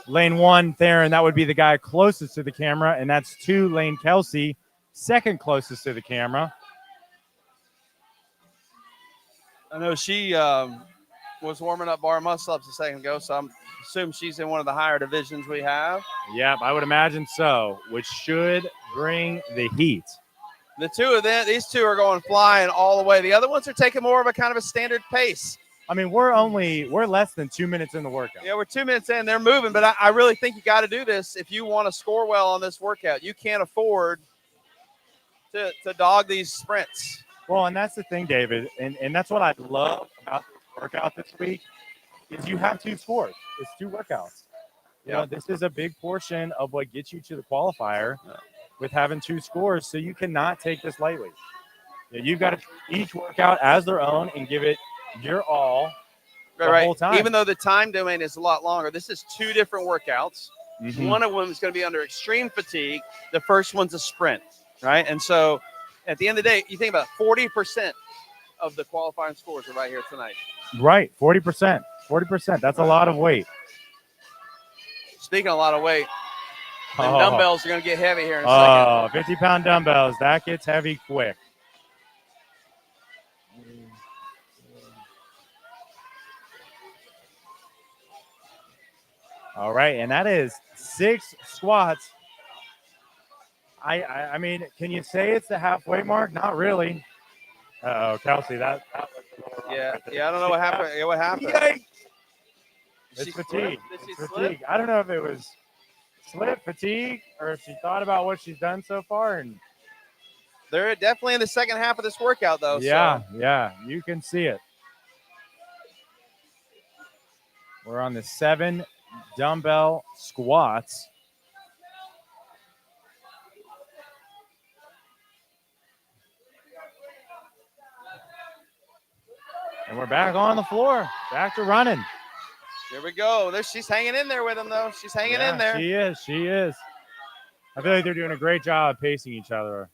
Speaker 2: Lane 1, Theron, that would be the guy closest to the camera, and that's 2, lane Kelsey, second closest to the camera.
Speaker 3: I know she was warming up bar muscle-ups a second ago, so I'm assuming she's in one of the higher divisions we have.
Speaker 2: Yep, I would imagine so, which should bring the heat.
Speaker 3: The two of them, these two are going flying all the way. The other ones are taking more of a kind of a standard pace.
Speaker 2: I mean, we're less than 2 minutes in the workout.
Speaker 3: Yeah, we're 2 minutes in. They're moving, but I really think you got to do this if you want to score well on this workout. You can't afford to dog these sprints.
Speaker 2: Well, and that's the thing, David, and that's what I love about the workout this week is you have 2 scores. It's 2 workouts. You know, this is a big portion of what gets you to the qualifier with having 2 scores, so you cannot take this lightly. You've got to treat each workout as their own and give it your all the whole time.
Speaker 3: Even though the time domain is a lot longer, this is 2 different workouts.
Speaker 2: Mm-hmm.
Speaker 3: One of them is going to be under extreme fatigue. The first one's a sprint, right? And so at the end of the day, you think about 40% of the qualifying scores are right here tonight.
Speaker 2: Right, 40%. 40%. That's a lot of weight.
Speaker 3: Speaking of a lot of weight, the dumbbells are going to get heavy here in a second.
Speaker 2: 50-pound dumbbells. That gets heavy quick. All right, and that is 6 squats. I mean, can you say it's the halfway mark? Not really. Uh-oh, Kelsey, that
Speaker 3: yeah, I don't know what happened. Yeah, what happened?
Speaker 2: It's fatigue. It's fatigue. I don't know if it was slip, fatigue, or if she thought about what she's done so far. And
Speaker 3: they're definitely in the second half of this workout, though.
Speaker 2: Yeah, yeah, you can see it. We're on the 7 dumbbell squats. And we're back on the floor, back to running.
Speaker 3: Here we go. She's hanging in there with him, though. She's hanging in there.
Speaker 2: She is. She is. I feel like they're doing a great job pacing each other.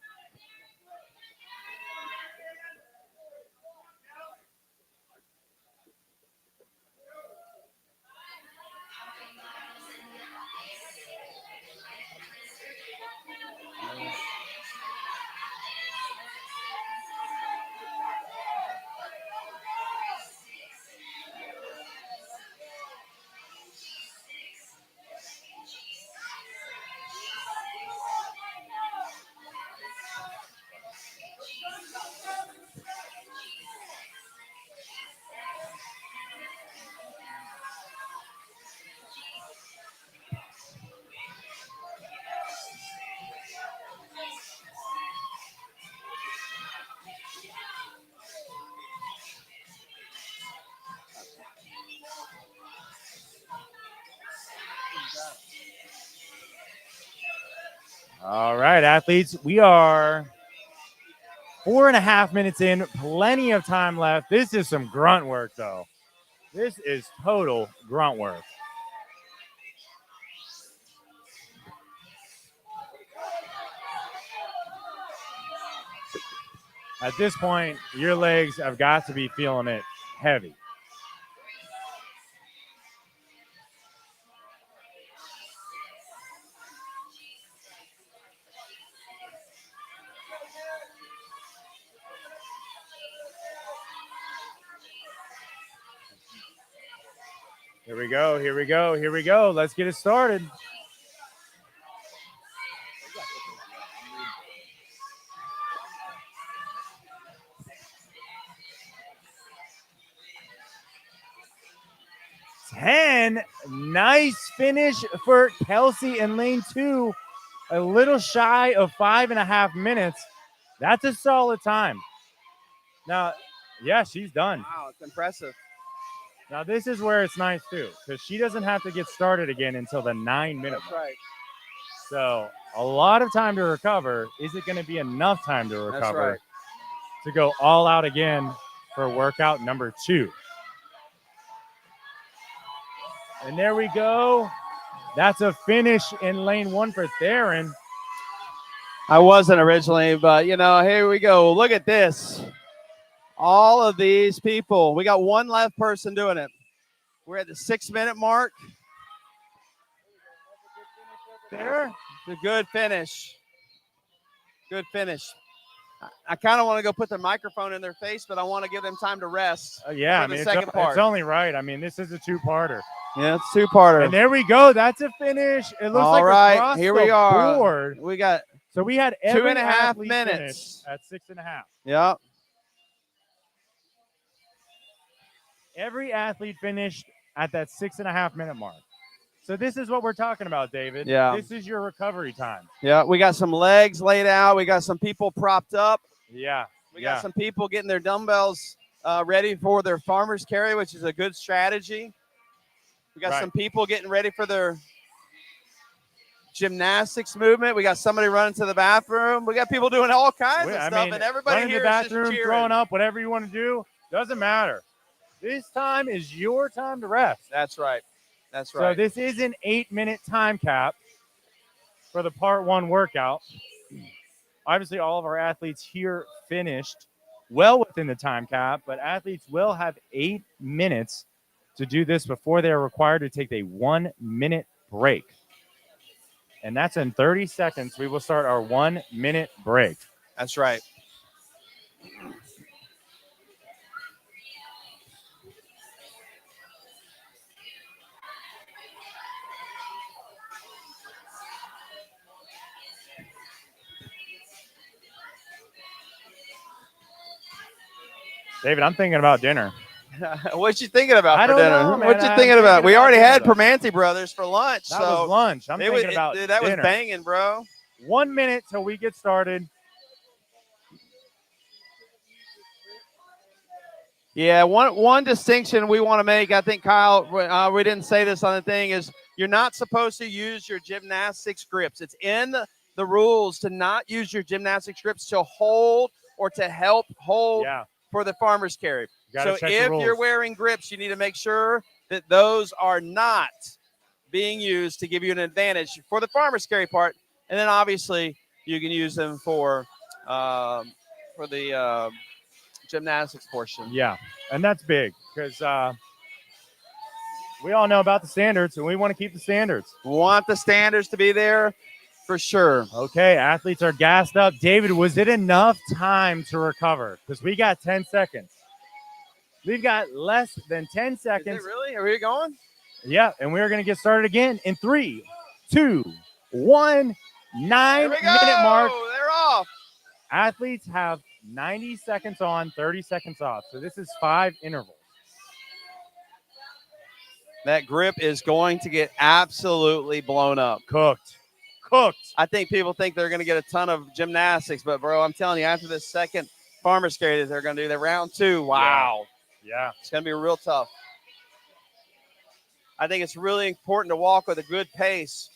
Speaker 2: All right, athletes, we are 4.5 minutes in, plenty of time left. This is some grunt work, though. This is total grunt work. At this point, your legs have got to be feeling it heavy. Here we go. Here we go. Here we go. Let's get it started. Nice finish for Kelsey in lane 2. A little shy of 5.5 minutes. That's a solid time. Now, yeah, she's done.
Speaker 3: Wow, it's impressive.
Speaker 2: Now, this is where it's nice, too, because she doesn't have to get started again until the 9-minute
Speaker 3: That's right.
Speaker 2: So a lot of time to recover. Is it going to be enough time to recover to go all out again for workout number 2? And there we go. That's a finish in lane 1 for Theron.
Speaker 3: I wasn't originally, but, here we go. Look at this. All of these people. We got one left person doing it. We're at the 6-minute mark.
Speaker 2: There.
Speaker 3: It's a good finish. Good finish. I kind of want to go put the microphone in their face, but I want to give them time to rest.
Speaker 2: Yeah,
Speaker 3: for the second part.
Speaker 2: It's only right. I mean, this is a 2-parter.
Speaker 3: Yeah, it's 2-parter.
Speaker 2: And there we go. That's a finish. It looks
Speaker 3: All
Speaker 2: like
Speaker 3: right,
Speaker 2: across
Speaker 3: here
Speaker 2: the
Speaker 3: we are.
Speaker 2: board.
Speaker 3: We got
Speaker 2: So we had every
Speaker 3: 2.5
Speaker 2: athlete
Speaker 3: minutes
Speaker 2: finish at 6.5.
Speaker 3: Yep.
Speaker 2: Every athlete finished at that 6.5 minute mark. So this is what we're talking about, David.
Speaker 3: Yeah.
Speaker 2: This is your recovery time.
Speaker 3: Yeah, we got some legs laid out. We got some people propped up.
Speaker 2: Yeah.
Speaker 3: We got some people getting their dumbbells ready for their farmer's carry, which is a good strategy. We got some people getting ready for their gymnastics movement. We got somebody running to the bathroom. We got people doing all kinds of stuff, and everybody here
Speaker 2: the bathroom,
Speaker 3: is just cheering.
Speaker 2: throwing up, whatever you want to do, doesn't matter. This time is your time to rest.
Speaker 3: That's right. That's right.
Speaker 2: So this is an 8-minute time cap for the part 1 workout. Obviously, all of our athletes here finished well within the time cap, but athletes will have 8 minutes to do this before they're required to take a 1-minute break. And that's in 30 seconds. We will start our 1-minute break.
Speaker 3: That's right.
Speaker 2: David, I'm thinking about dinner.
Speaker 3: What you thinking about
Speaker 2: I
Speaker 3: for
Speaker 2: don't
Speaker 3: dinner?
Speaker 2: know, man.
Speaker 3: What you
Speaker 2: I'm
Speaker 3: thinking about? We
Speaker 2: about
Speaker 3: already had
Speaker 2: dinner.
Speaker 3: Permanente Brothers for lunch.
Speaker 2: That
Speaker 3: so
Speaker 2: was lunch. I'm thinking about
Speaker 3: that
Speaker 2: dinner.
Speaker 3: was banging, bro.
Speaker 2: 1 minute till we get started.
Speaker 3: Yeah, one distinction we want to make, I think, Kyle, we didn't say this on the thing, is you're not supposed to use your gymnastics grips. It's in the rules to not use your gymnastics grips to hold or to help hold for the farmer's carry. So if you're wearing grips, you need to make sure that those are not being used to give you an advantage for the farmer's carry part. And then obviously you can use them for the gymnastics portion.
Speaker 2: Yeah, and that's big because we all know about the standards, and we want to keep the standards.
Speaker 3: We want the standards to be there for sure.
Speaker 2: Okay, athletes are gassed up. David, was it enough time to recover? Because we got 10 seconds. We've got less than 10 seconds.
Speaker 3: Is it really? Are we going?
Speaker 2: Yeah, and we're going to get started again in 3, 2, 1. 9-minute mark.
Speaker 3: They're off.
Speaker 2: Athletes have 90 seconds on, 30 seconds off. So this is 5 intervals.
Speaker 3: That grip is going to get absolutely blown up.
Speaker 2: Cooked.
Speaker 3: I think people think they're going to get a ton of gymnastics, but, bro, I'm telling you, after this second farmer's carry that they're going to do, the round 2, wow.
Speaker 2: Yeah.
Speaker 3: It's going to be real tough. I think it's really important to walk with a good pace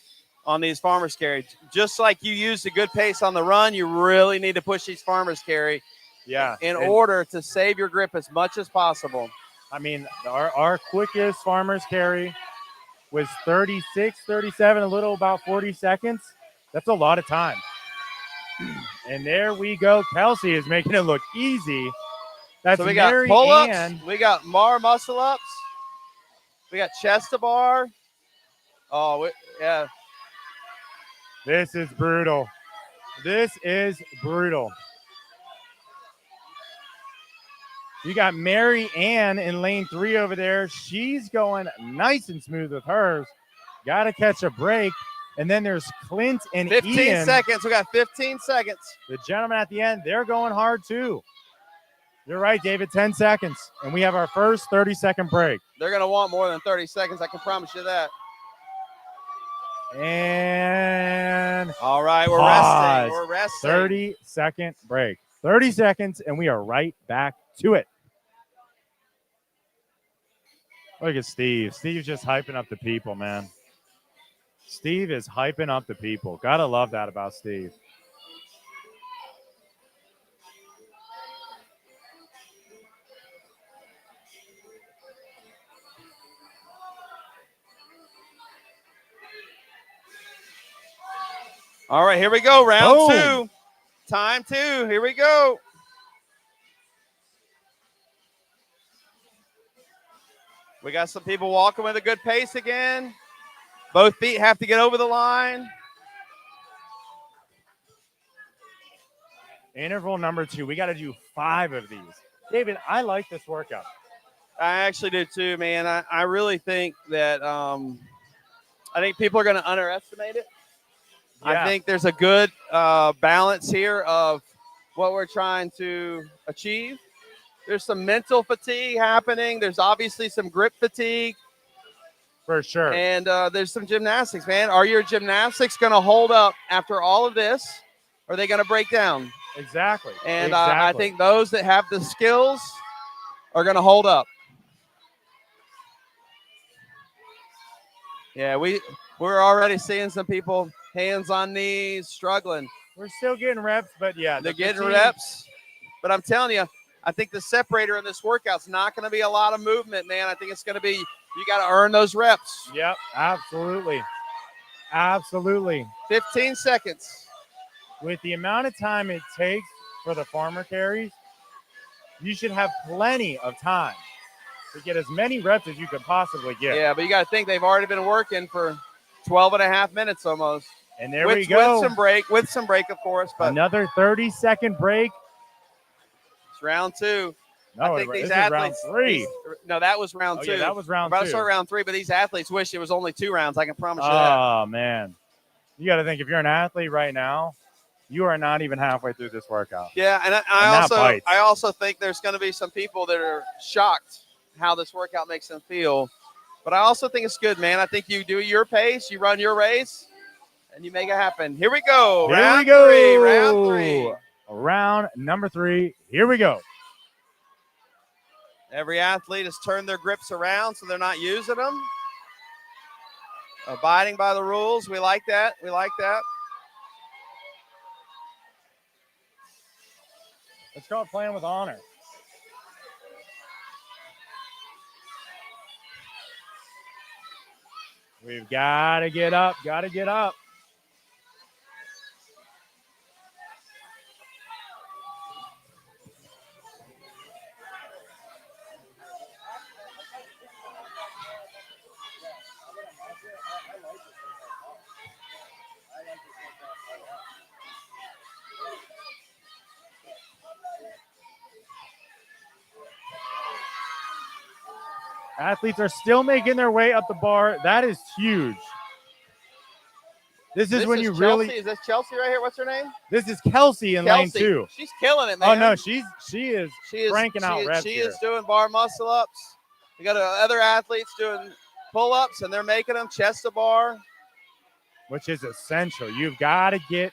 Speaker 3: on these farmer's carry. Just like you use a good pace on the run, you really need to push these farmer's carry in order to save your grip as much as possible.
Speaker 2: I mean, our quickest farmer's carry was 36, 37, a little about 40 seconds. That's a lot of time. And there we go. Kelsey is making it look easy. That's
Speaker 3: so we got
Speaker 2: Mary
Speaker 3: pull-ups.
Speaker 2: Ann.
Speaker 3: We got bar muscle-ups. We got chest to bar. Oh, yeah.
Speaker 2: This is brutal. This is brutal. You got Mary Ann in lane 3 over there. She's going nice and smooth with hers. Got to catch a break. And then there's Clint and
Speaker 3: 15
Speaker 2: Ian.
Speaker 3: seconds. We got 15 seconds.
Speaker 2: The gentleman at the end, they're going hard too. You're right, David, 10 seconds. And we have our first 30-second break.
Speaker 3: They're going to want more than 30 seconds. I can promise you that.
Speaker 2: And
Speaker 3: all right, we're
Speaker 2: pause.
Speaker 3: resting. We're resting.
Speaker 2: 30-second break. 30 seconds, and we are right back to it. Look at Steve. Steve's just hyping up the people, man. Steve is hyping up the people. Gotta love that about Steve.
Speaker 3: All right, here we go. Round
Speaker 2: Boom.
Speaker 3: 2. Time 2. Here we go. We got some people walking with a good pace again. Both feet have to get over the line.
Speaker 2: Interval number 2. We got to do 5 of these. David, I like this workout.
Speaker 3: I actually do too, man. I really think that I think people are going to underestimate it.
Speaker 2: Yeah.
Speaker 3: I think there's a good balance here of what we're trying to achieve. There's some mental fatigue happening. There's obviously some grip fatigue.
Speaker 2: For sure.
Speaker 3: And there's some gymnastics, man. Are your gymnastics going to hold up after all of this? Or are they going to break down?
Speaker 2: Exactly.
Speaker 3: And I think those that have the skills are going to hold up. Yeah, we're already seeing some people hands on knees, struggling.
Speaker 2: We're still getting reps, but yeah.
Speaker 3: They're getting reps. But I'm telling you, I think the separator in this workout's not going to be a lot of movement, man. I think it's going to be, you got to earn those reps.
Speaker 2: Yep, absolutely. Absolutely.
Speaker 3: 15 seconds.
Speaker 2: With the amount of time it takes for the farmer carries, you should have plenty of time to get as many reps as you could possibly get.
Speaker 3: Yeah, but you got to think they've already been working for 12 and a half minutes almost.
Speaker 2: And there we go.
Speaker 3: With some break, of course. But
Speaker 2: another 30-second break.
Speaker 3: It's round 2.
Speaker 2: No,
Speaker 3: I think these athletes,
Speaker 2: round 3.
Speaker 3: No, that was round 2.
Speaker 2: Yeah, that was round 2.
Speaker 3: We're about to start round 3, but these athletes wish it was only 2 rounds. I can promise you that.
Speaker 2: Oh, man. You got to think, if you're an athlete right now, you are not even halfway through this workout.
Speaker 3: Yeah, and I also think there's going to be some people that are shocked how this workout makes them feel. But I also think it's good, man. I think you do your pace, you run your race, and you make it happen. Here we go. Round 3.
Speaker 2: Round number 3. Here we go.
Speaker 3: Every athlete has turned their grips around so they're not using them. Abiding by the rules. We like that. We like that.
Speaker 2: Let's go playing with honor. We've got to get up. Got to get up. Athletes are still making their way up the bar. That is huge. This is when you
Speaker 3: Chelsea.
Speaker 2: really.
Speaker 3: Is this Chelsea right here? What's her name?
Speaker 2: This is Kelsey in lane 2.
Speaker 3: She's killing it, man.
Speaker 2: Oh no, she is cranking out reps.
Speaker 3: She is doing bar muscle ups. We got other athletes doing pull ups, and they're making them chest to bar,
Speaker 2: which is essential. You've got to get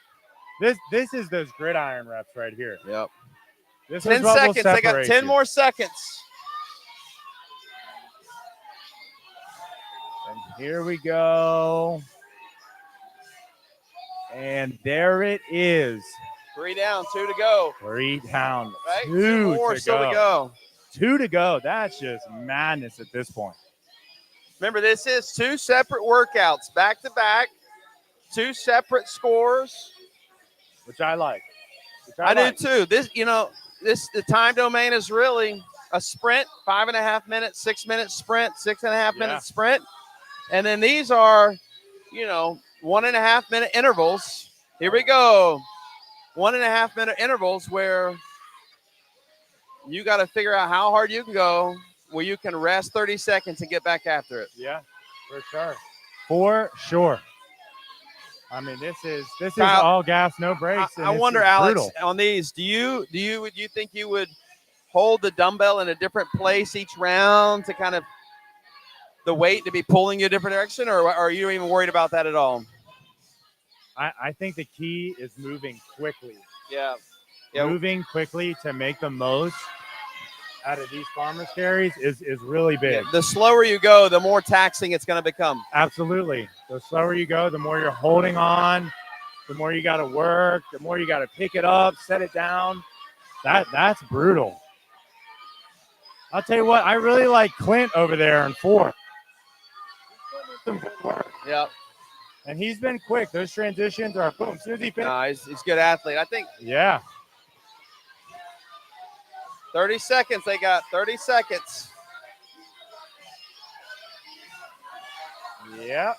Speaker 2: this. This is those gridiron reps right here.
Speaker 3: Yep.
Speaker 2: This
Speaker 3: 10
Speaker 2: is what
Speaker 3: seconds.
Speaker 2: will
Speaker 3: They got
Speaker 2: separate
Speaker 3: 10
Speaker 2: you.
Speaker 3: more seconds.
Speaker 2: And here we go. And there it is.
Speaker 3: 3 down, 2 to go.
Speaker 2: 3 down.
Speaker 3: Right?
Speaker 2: 2
Speaker 3: 2 more still to go.
Speaker 2: 2 to go. That's just madness at this point.
Speaker 3: Remember, this is 2 separate workouts, back to back, 2 separate scores.
Speaker 2: Which I like.
Speaker 3: I do too. The time domain is really a sprint, 5.5 minutes, 6 minute sprint, 6.5 minute sprint. And then these are, 1.5 minute intervals. Here we go. 1.5 minute intervals where You got to figure out how hard you can go where you can rest 30 seconds and get back after it.
Speaker 2: Yeah, for sure. For sure. I mean, this is
Speaker 3: Kyle,
Speaker 2: all gas, no brakes.
Speaker 3: I wonder, Alex, on these, do you think you would hold the dumbbell in a different place each round to kind of the weight to be pulling you a different direction, or are you even worried about that at all?
Speaker 2: I think the key is moving quickly.
Speaker 3: Yeah.
Speaker 2: Moving quickly to make the most out of these farmers carries is really big.
Speaker 3: Yeah. The slower you go, the more taxing it's going to become.
Speaker 2: Absolutely. The slower you go, the more you're holding on, the more you got to work, the more you got to pick it up, set it down. That's brutal. I'll tell you what, I really like Clint over there in 4th. Some good work.
Speaker 3: Yep.
Speaker 2: And he's been quick. Those transitions are boom. As soon as he finishes.
Speaker 3: He's a good athlete. I think.
Speaker 2: Yeah.
Speaker 3: 30 seconds. They got 30 seconds.
Speaker 2: Yeah.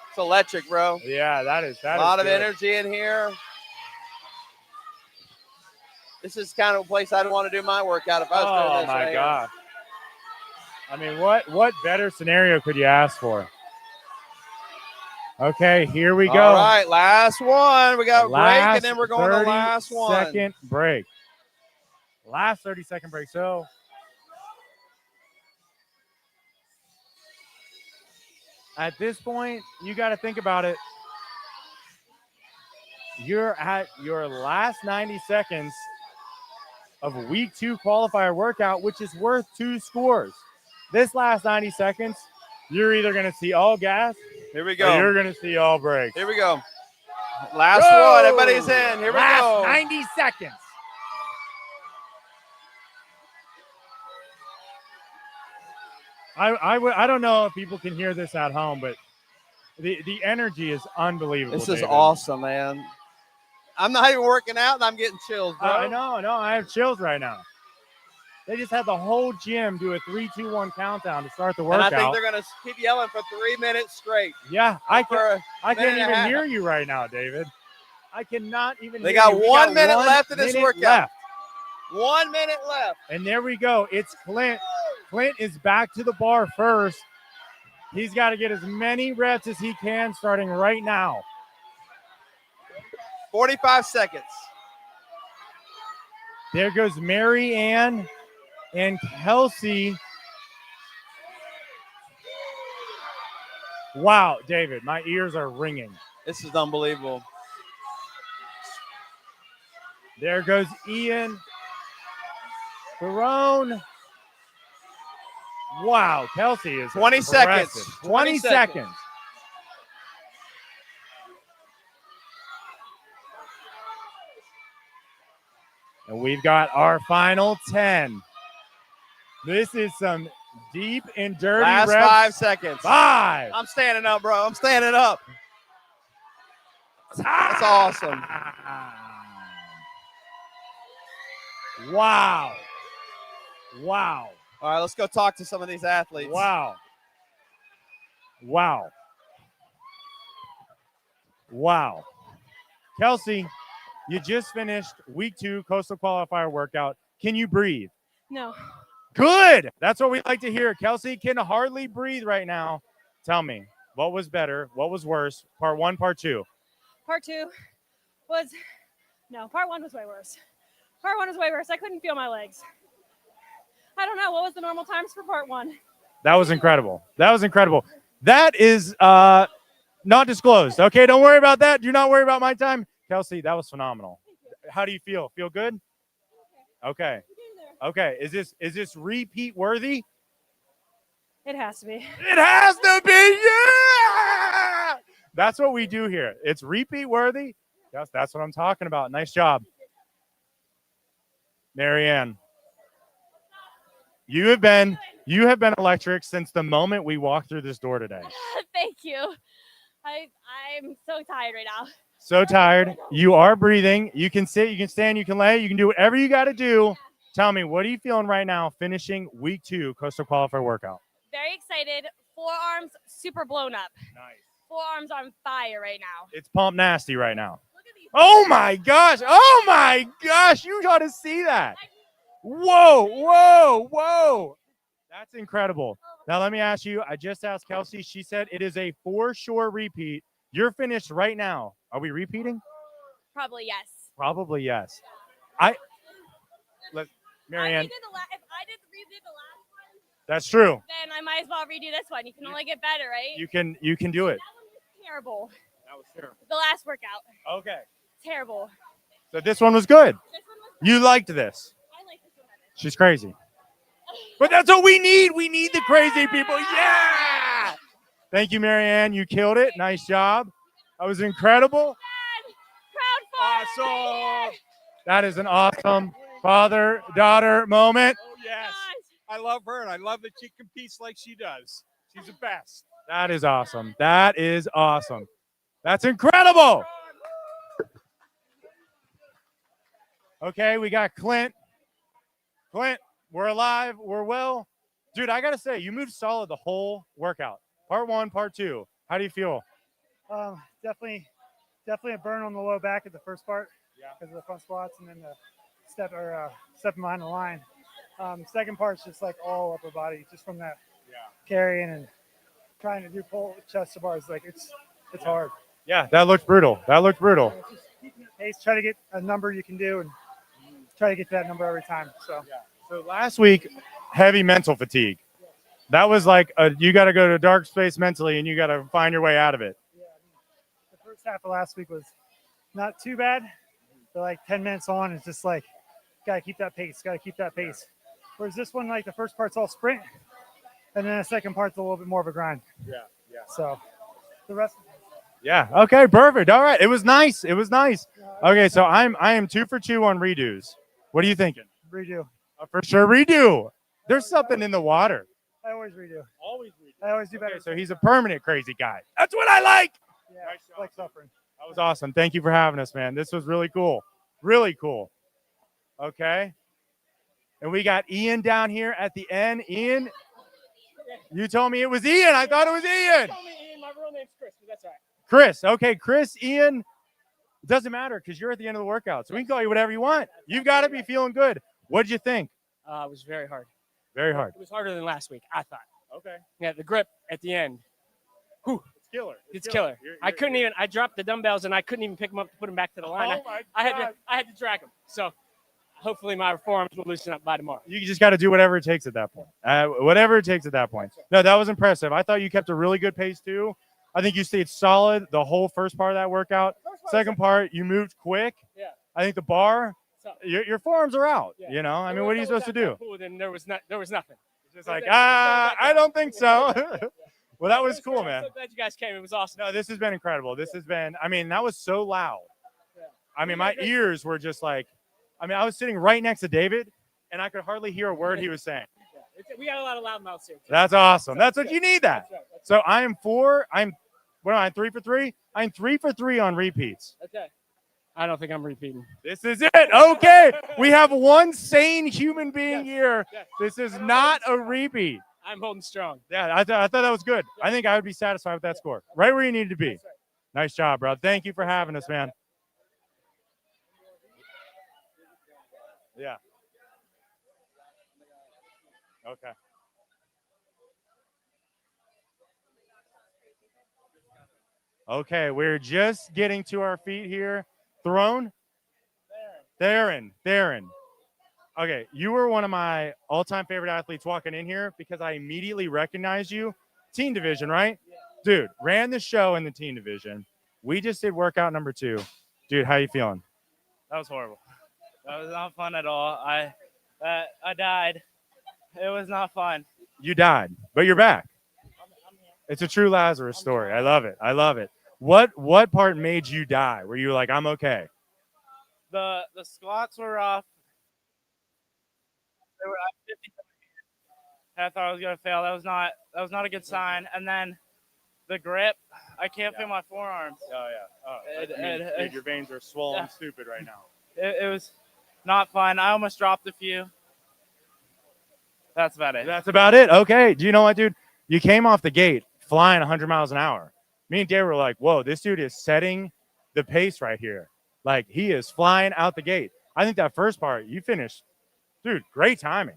Speaker 3: It's electric, bro.
Speaker 2: Yeah, that is
Speaker 3: a lot of energy in here. This is kind of a place I'd want to do my workout if I was doing this.
Speaker 2: Oh, my
Speaker 3: right
Speaker 2: God. I mean, what better scenario could you ask for? Okay, here we go.
Speaker 3: All right, last one. We got a break, and then we're going to the last one.
Speaker 2: 30-second break. Last 30-second break. So at this point, you got to think about it. You're at your last 90 seconds of week 2 qualifier workout, which is worth 2 scores. This last 90 seconds, you're either going to see all gas.
Speaker 3: Here we go.
Speaker 2: Or you're going to see all break.
Speaker 3: Here we go. Last one. Everybody's in. Here we go.
Speaker 2: Last 90 seconds. I don't know if people can hear this at home, but the energy is unbelievable.
Speaker 3: This is
Speaker 2: David.
Speaker 3: awesome, man. I'm not even working out, and I'm getting chills, bro.
Speaker 2: I know. I have chills right now. They just had the whole gym do a 3, 2, 1 countdown to start the workout.
Speaker 3: And I think they're going to keep yelling for 3 minutes straight.
Speaker 2: Yeah, I can't even
Speaker 3: half.
Speaker 2: hear you right now, David. I cannot even
Speaker 3: They
Speaker 2: hear
Speaker 3: got
Speaker 2: you. We
Speaker 3: 1 minute left in this workout.
Speaker 2: Left.
Speaker 3: 1 minute left.
Speaker 2: And there we go. It's Clint. Clint is back to the bar first. He's got to get as many reps as he can starting right now.
Speaker 3: 45 seconds.
Speaker 2: There goes Mary Ann and Kelsey. Wow, David, my ears are ringing.
Speaker 3: This is unbelievable.
Speaker 2: There goes Ian Barone. Wow, Kelsey is
Speaker 3: 20
Speaker 2: impressive.
Speaker 3: seconds.
Speaker 2: 20 seconds. And we've got our final 10. This is some deep and dirty
Speaker 3: Last
Speaker 2: reps.
Speaker 3: 5 seconds.
Speaker 2: 5.
Speaker 3: I'm standing up, bro. I'm standing up. That's awesome.
Speaker 2: Wow. Wow.
Speaker 3: All right, let's go talk to some of these athletes.
Speaker 2: Wow. Wow. Wow. Kelsey, you just finished week 2 Coastal Qualifier workout. Can you breathe?
Speaker 8: No.
Speaker 2: Good. That's what we like to hear. Kelsey can hardly breathe right now. Tell me, what was better? What was worse? Part 1, part 2?
Speaker 8: Part 2 was, part 1 was way worse. Part 1 was way worse. I couldn't feel my legs. I don't know. What was the normal times for part 1?
Speaker 2: That was incredible. That is not disclosed. Okay, don't worry about that. Do not worry about my time. Kelsey, that was phenomenal. How do you feel? Feel good? Okay. Okay. Is this repeat worthy?
Speaker 8: It has to be.
Speaker 2: It has to be. Yeah. That's what we do here. It's repeat worthy. Yes, that's what I'm talking about. Nice job. Marianne, you have been electric since the moment we walked through this door today.
Speaker 8: Thank you. I'm so tired right now.
Speaker 2: So tired. You are breathing. You can sit, you can stand, you can lay, you can do whatever you got to do. Tell me, what are you feeling right now finishing week 2 Coastal Qualifier workout?
Speaker 8: Very excited. Forearms super blown up.
Speaker 2: Nice.
Speaker 8: Forearms on fire right now.
Speaker 2: It's pump nasty right now. Oh my gosh. You got to see that. Whoa, whoa, whoa. That's incredible. Now, let me ask you, I just asked Kelsey. She said it is a for sure repeat. You're finished right now. Are we repeating?
Speaker 8: Probably yes.
Speaker 2: Probably yes. Marianne,
Speaker 8: If I did redid the last one,
Speaker 2: that's true.
Speaker 8: then I might as well redo this one. You can only get better, right?
Speaker 2: You can do it.
Speaker 8: That one was terrible.
Speaker 2: That was terrible.
Speaker 8: The last workout,
Speaker 2: Okay.
Speaker 8: terrible.
Speaker 2: So this one was good.
Speaker 8: This one was.
Speaker 2: You liked this.
Speaker 8: I like this one better.
Speaker 2: She's crazy. But that's what we need. We need the crazy people. Yeah. Thank you, Marianne. You killed it. Nice job. That was incredible.
Speaker 8: Proud father.
Speaker 2: Awesome. That is an awesome father-daughter moment.
Speaker 9: Oh, yes. I love her, and I love that she competes like she does. She's the best.
Speaker 2: That is awesome. That is awesome. That's incredible. Okay, we got Clint. Clint, we're alive. We're well. Dude, I got to say, you moved solid the whole workout. Part 1, part 2. How do you feel?
Speaker 10: Definitely a burn on the low back at the first part because of the front squats and then the stepping behind the line. Second part's just like all upper body, just from that carrying and trying to do pull chest to bars. Like it's hard.
Speaker 2: Yeah, that looked brutal. Just
Speaker 10: keeping the pace, try to get a number you can do and try to get to that number every time. So
Speaker 2: last week, heavy mental fatigue. That was like you got to go to a dark space mentally and you got to find your way out of it.
Speaker 10: The first half of last week was not too bad. But like 10 minutes on, it's just like, got to keep that pace. Whereas this one, like the first part's all sprint, and then the second part's a little bit more of a grind. Yeah. So the rest.
Speaker 2: Yeah. Okay. Perfect. All right. It was nice. Okay. So I am 2 for 2 on redos. What are you thinking?
Speaker 10: Redo.
Speaker 2: For sure, redo. There's something in the water.
Speaker 10: I always redo.
Speaker 2: I
Speaker 10: always do better.
Speaker 2: Okay, so he's a permanent crazy guy. That's what I like.
Speaker 10: Yeah, like suffering.
Speaker 2: That was awesome. Thank you for having us, man. This was really cool. Really cool. Okay. And we got Ian down here at the end. Ian, you told me it was Ian. I thought it was Ian.
Speaker 11: You told me Ian. My real name's Chris, but that's all right.
Speaker 2: Chris. Okay, Chris, Ian. It doesn't matter because you're at the end of the workout. So we can call you whatever you want. You've got to be feeling good. What did you think?
Speaker 11: It was very hard.
Speaker 2: Very hard.
Speaker 11: It was harder than last week, I thought.
Speaker 2: Okay.
Speaker 11: Yeah, the grip at the end. Whew.
Speaker 2: It's killer.
Speaker 11: It's killer. I couldn't even. I dropped the dumbbells and I couldn't even pick them up to put them back to the line.
Speaker 2: Oh my
Speaker 11: I
Speaker 2: God.
Speaker 11: had to drag them. So hopefully my forearms will loosen up by tomorrow.
Speaker 2: You just got to do whatever it takes at that point. Whatever it takes at that point. No, that was impressive. I thought you kept a really good pace too. I think you stayed solid the whole first part of that workout. Second part, you moved quick.
Speaker 11: Yeah.
Speaker 2: I think the bar, your forearms are out.
Speaker 11: Yeah.
Speaker 2: You know, I mean, what are you supposed to do?
Speaker 11: Then there was nothing.
Speaker 2: It's just like, I don't think so. Well, that was cool, man.
Speaker 11: I'm so glad you guys came. It was awesome.
Speaker 2: No, this has been incredible. This has been, I mean, that was so loud.
Speaker 11: Yeah.
Speaker 2: I mean, my ears were just like, I was sitting right next to David, and I could hardly hear a word he was saying.
Speaker 11: Yeah. We got a lot of loud mouths here.
Speaker 2: That's awesome. That's what you need that.
Speaker 11: That's right.
Speaker 2: So I'm 3 for 3? I'm 3 for 3 on repeats.
Speaker 11: Okay. I don't think I'm repeating.
Speaker 2: This is it. Okay. We have one sane human being here.
Speaker 11: Yes.
Speaker 2: This is not a repeat.
Speaker 11: I'm holding strong.
Speaker 2: Yeah, I thought that was good. I think I would be satisfied with that score. Right where you needed to be.
Speaker 11: Right.
Speaker 2: Nice job, bro. Thank you for having us, man. Yeah. Okay. Okay, we're just getting to our feet here. Theron? Theron. Okay, you were one of my all-time favorite athletes walking in here because I immediately recognized you. Teen division, right? Dude, ran the show in the teen division. We just did workout number 2. Dude, how you feeling?
Speaker 12: That was horrible. That was not fun at all. I died. It was not fun.
Speaker 2: You died, but you're back. It's a true Lazarus story. I love it. What part made you die? Were you like, I'm okay?
Speaker 12: The squats were rough. They were at 50. I thought I was gonna fail. That was not a good sign. And then the grip, I can't feel my forearms.
Speaker 2: Oh yeah. Dude, your veins are swollen stupid right now.
Speaker 12: It was not fun. I almost dropped a few. That's about it.
Speaker 2: That's about it. Okay. Do you know what, dude? You came off the gate flying 100 miles an hour. Me and Dave were like, whoa, this dude is setting the pace right here. Like, he is flying out the gate. I think that first part, you finished Dude, great timing.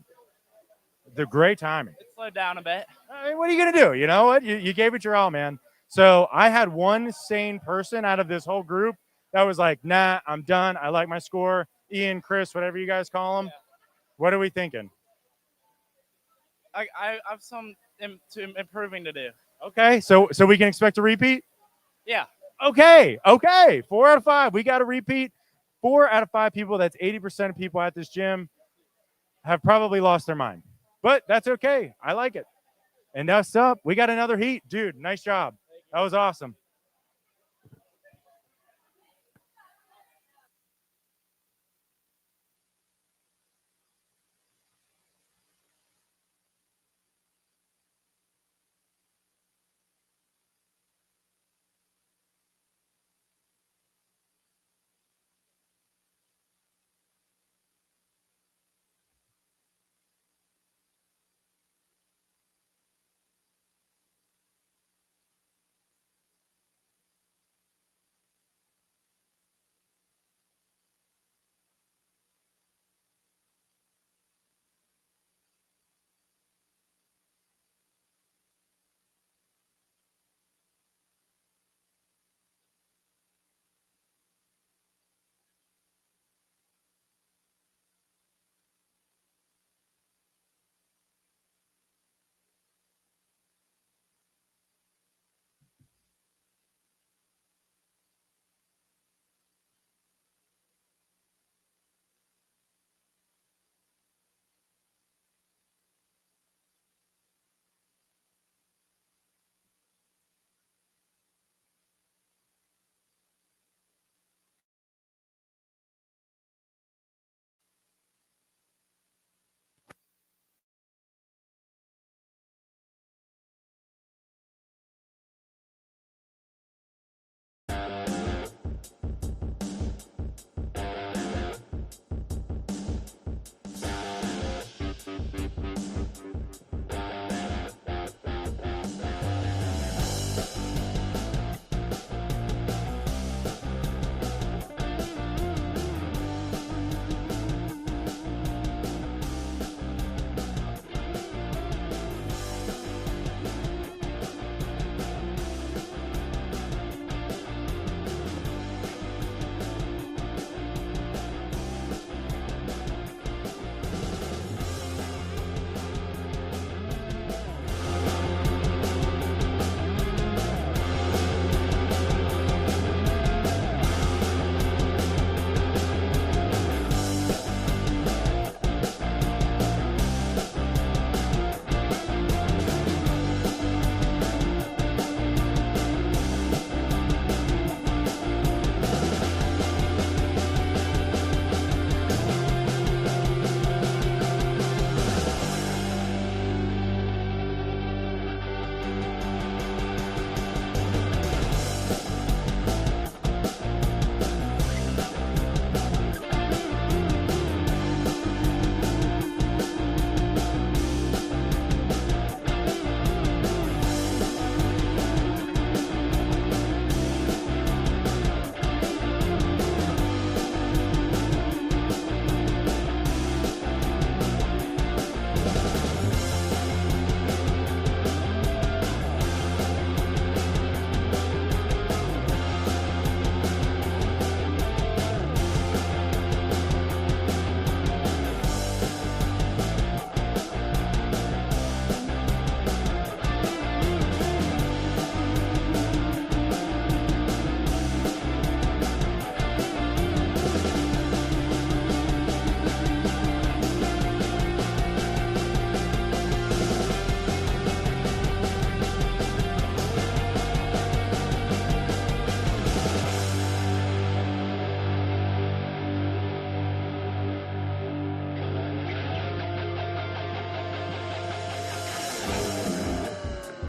Speaker 2: The great timing.
Speaker 12: It slowed down a bit.
Speaker 2: I mean, what are you going to do? You know what? You gave it your all, man. So I had one sane person out of this whole group that was like, nah, I'm done. I like my score. Ian, Chris, whatever you guys call them. Yeah. What are we thinking?
Speaker 12: I have some improving to do.
Speaker 2: Okay, so we can expect a repeat?
Speaker 12: Yeah.
Speaker 2: Okay. 4 out of 5. We got a repeat. 4 out of 5 people, that's 80% of people at this gym, have probably lost their mind. But that's okay. I like it. And next up, we got another heat. Dude, nice job. That was awesome.